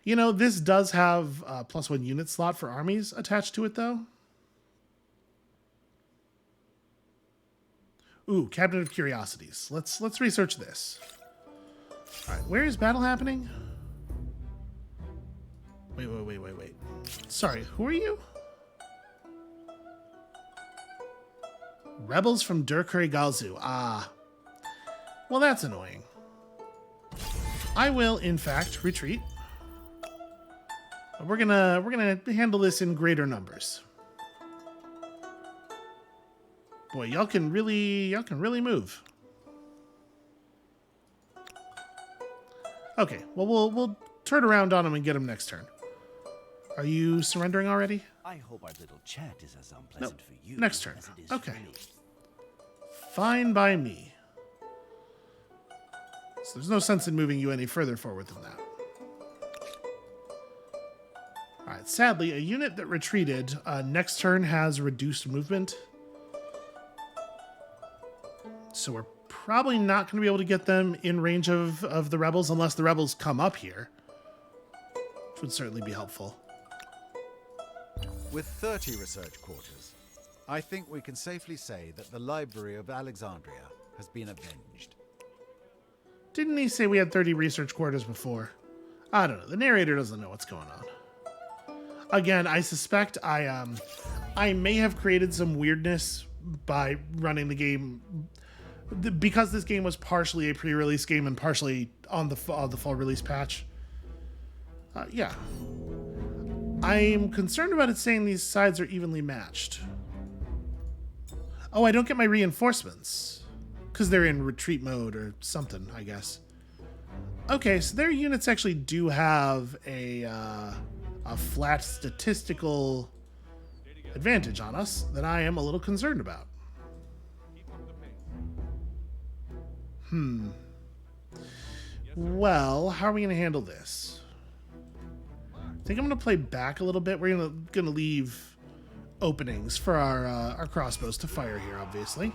You know, this does have a +1 unit slot for armies attached to it, though. Ooh, Cabinet of Curiosities. Let's research this. All right, where is battle happening? Wait. Sorry, who are you? Rebels from Durkuri Galzu. Ah. Well, that's annoying. I will, in fact, retreat. We're gonna handle this in greater numbers. Boy, y'all can really move. Okay, well we'll turn around on him and get him next turn. Are you surrendering already? I hope our little chat is as unpleasant for you next turn. as it is Okay. for me. Fine by me. So there's no sense in moving you any further forward than that. Alright, sadly, a unit that retreated next turn has reduced movement. So we're probably not going to be able to get them in range of the rebels unless the rebels come up here. Which would certainly be helpful. With 30 research quarters, I think we can safely say that the Library of Alexandria has been avenged. Didn't he say we had 30 research quarters before? I don't know. The narrator doesn't know what's going on. Again, I suspect I may have created some weirdness by running the game because this game was partially a pre-release game and partially on the fall release patch. Yeah. I'm concerned about it saying these sides are evenly matched. Oh, I don't get my reinforcements. Because they're in retreat mode or something, I guess. Okay, so their units actually do have a flat statistical advantage on us that I am a little concerned about. Well, how are we going to handle this? I think I'm going to play back a little bit. We're going to leave openings for our crossbows to fire here, obviously.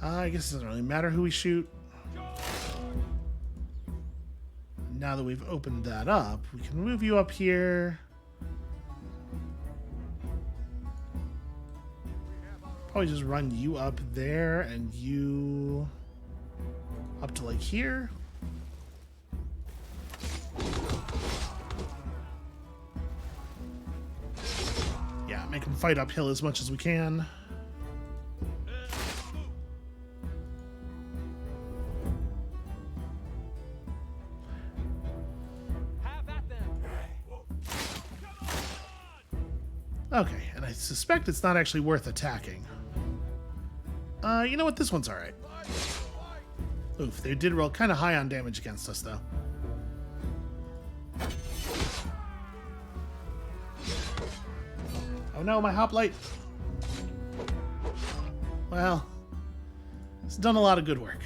I guess it doesn't really matter who we shoot. Now that we've opened that up, we can move you up here. Probably just run you up there and you up to like here. Yeah, make them fight uphill as much as we can. Okay, and I suspect it's not actually worth attacking. You know what? This one's alright. Oof, they did roll kind of high on damage against us, though. Oh no, my hoplite! Well, it's done a lot of good work.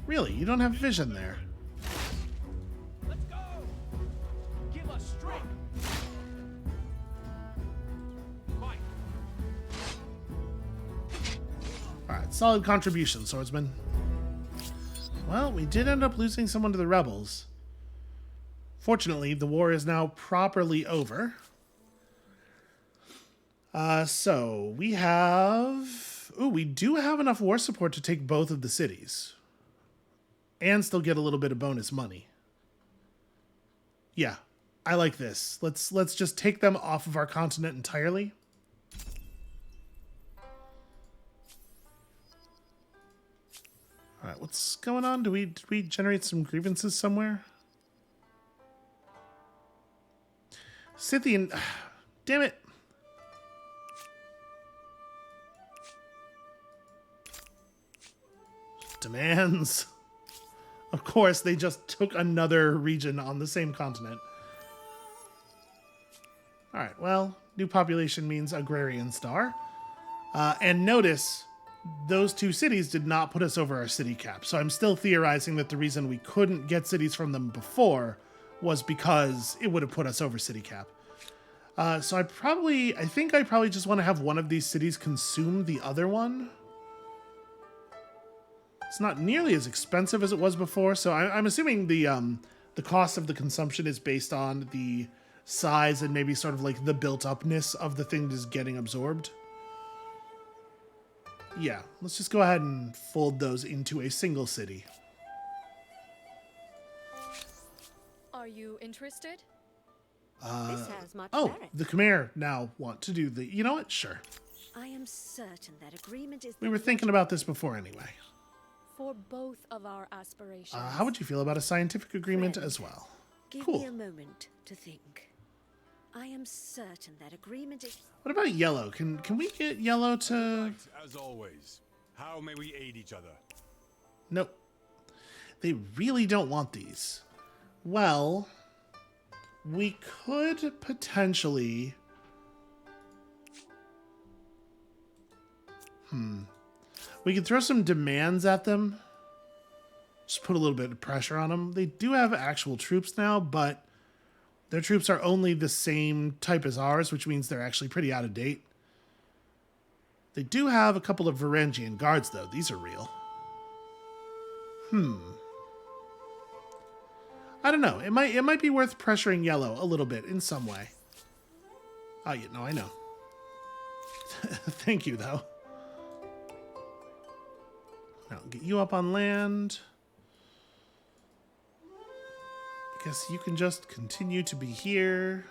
Really? You don't have vision there. Let's go! Give us strength! Fight! Alright, solid contribution, swordsman. Well, we did end up losing someone to the rebels. Fortunately, the war is now properly over. So we have... Ooh, we do have enough war support to take both of the cities. And still get a little bit of bonus money. Yeah, I like this. Let's just take them off of our continent entirely. Alright, what's going on? Did we generate some grievances somewhere? Scythian... Damn it! Demands. Of course, they just took another region on the same continent. Alright, well, new population means agrarian star. And notice, those two cities did not put us over our city cap. So I'm still theorizing that the reason we couldn't get cities from them before was because it would have put us over city cap. So I think I probably just want to have one of these cities consume the other one. It's not nearly as expensive as it was before, so I'm assuming the cost of the consumption is based on the size and maybe sort of like the built-upness of the thing just getting absorbed. Yeah, let's just go ahead and fold those into a single city. Are you interested? This has much Oh, merit. the Khmer now want to do the... You know what? Sure. I am certain that agreement is... We were thinking about this before anyway. For both of our aspirations. How would you feel about a scientific agreement Friend, as well? Give Cool. me a moment to think. I am certain that agreement is... What about yellow? Can we get yellow to... Right, as always. How may we aid each other? Nope. They really don't want these. Well, we could potentially... We could throw some demands at them. Just put a little bit of pressure on them. They do have actual troops now, but their troops are only the same type as ours, which means they're actually pretty out of date. They do have a couple of Varangian guards, though. These are real. I don't know. It might be worth pressuring yellow a little bit in some way. Oh, yeah, no, I know. Thank you, though. Now, get you up on land. I guess you can just continue to be here.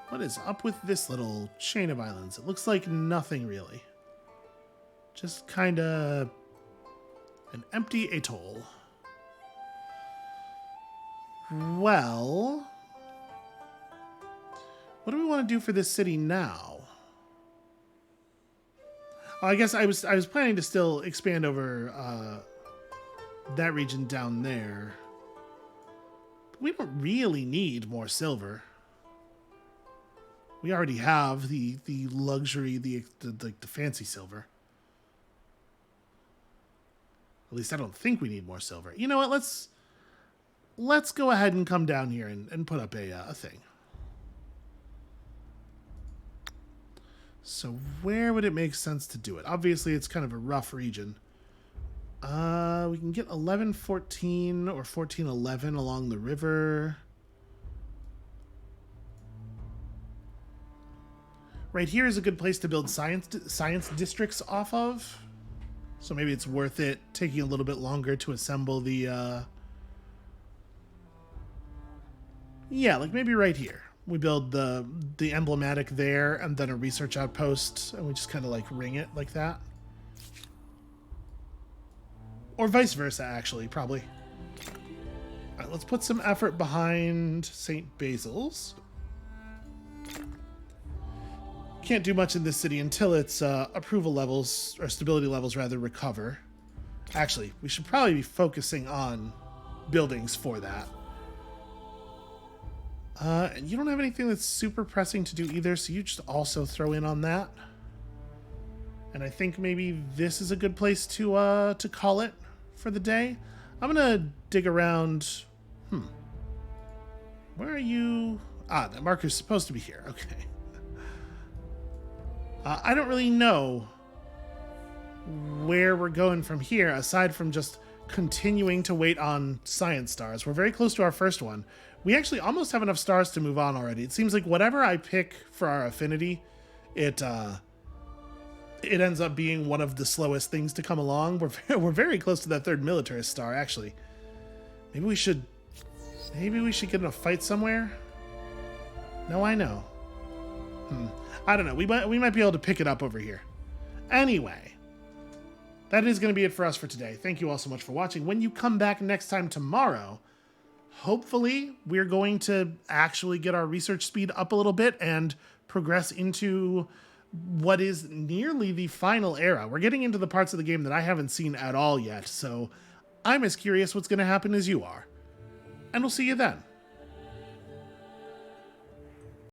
What is up with this little chain of islands? It looks like nothing really. Just kind of an empty atoll. Well, what do we want to do for this city now? Oh, I guess I was planning to still expand over that region down there. But we don't really need more silver. We already have the luxury, the fancy silver. At least I don't think we need more silver. You know what? Let's go ahead and come down here and put up a thing. So where would it make sense to do it? Obviously, it's kind of a rough region. We can get 1114 or 1411 along the river. Right here is a good place to build science districts off of. So maybe it's worth it taking a little bit longer to assemble the... Yeah, like maybe right here. We build the emblematic there and then a research outpost, and we just kind of like ring it like that. Or vice versa, actually, probably. All right, let's put some effort behind St. Basil's. Can't do much in this city until its approval levels, or stability levels rather, recover. Actually, we should probably be focusing on buildings for that. And you don't have anything that's super pressing to do either, so you just also throw in on that. And I think maybe this is a good place to call it for the day. I'm gonna dig around. Where are you? Ah, that marker's supposed to be here. Okay. I don't really know where we're going from here, aside from just continuing to wait on science stars. We're very close to our first one. We actually almost have enough stars to move on already. It seems like whatever I pick for our affinity, it ends up being one of the slowest things to come along. We're very close to that third militarist star, actually. Maybe we should get in a fight somewhere. No, I know. I don't know. We might be able to pick it up over here. Anyway, that is going to be it for us for today. Thank you all so much for watching. When you come back next time tomorrow, hopefully we're going to actually get our research speed up a little bit and progress into what is nearly the final era. We're getting into the parts of the game that I haven't seen at all yet, so I'm as curious what's going to happen as you are. And we'll see you then.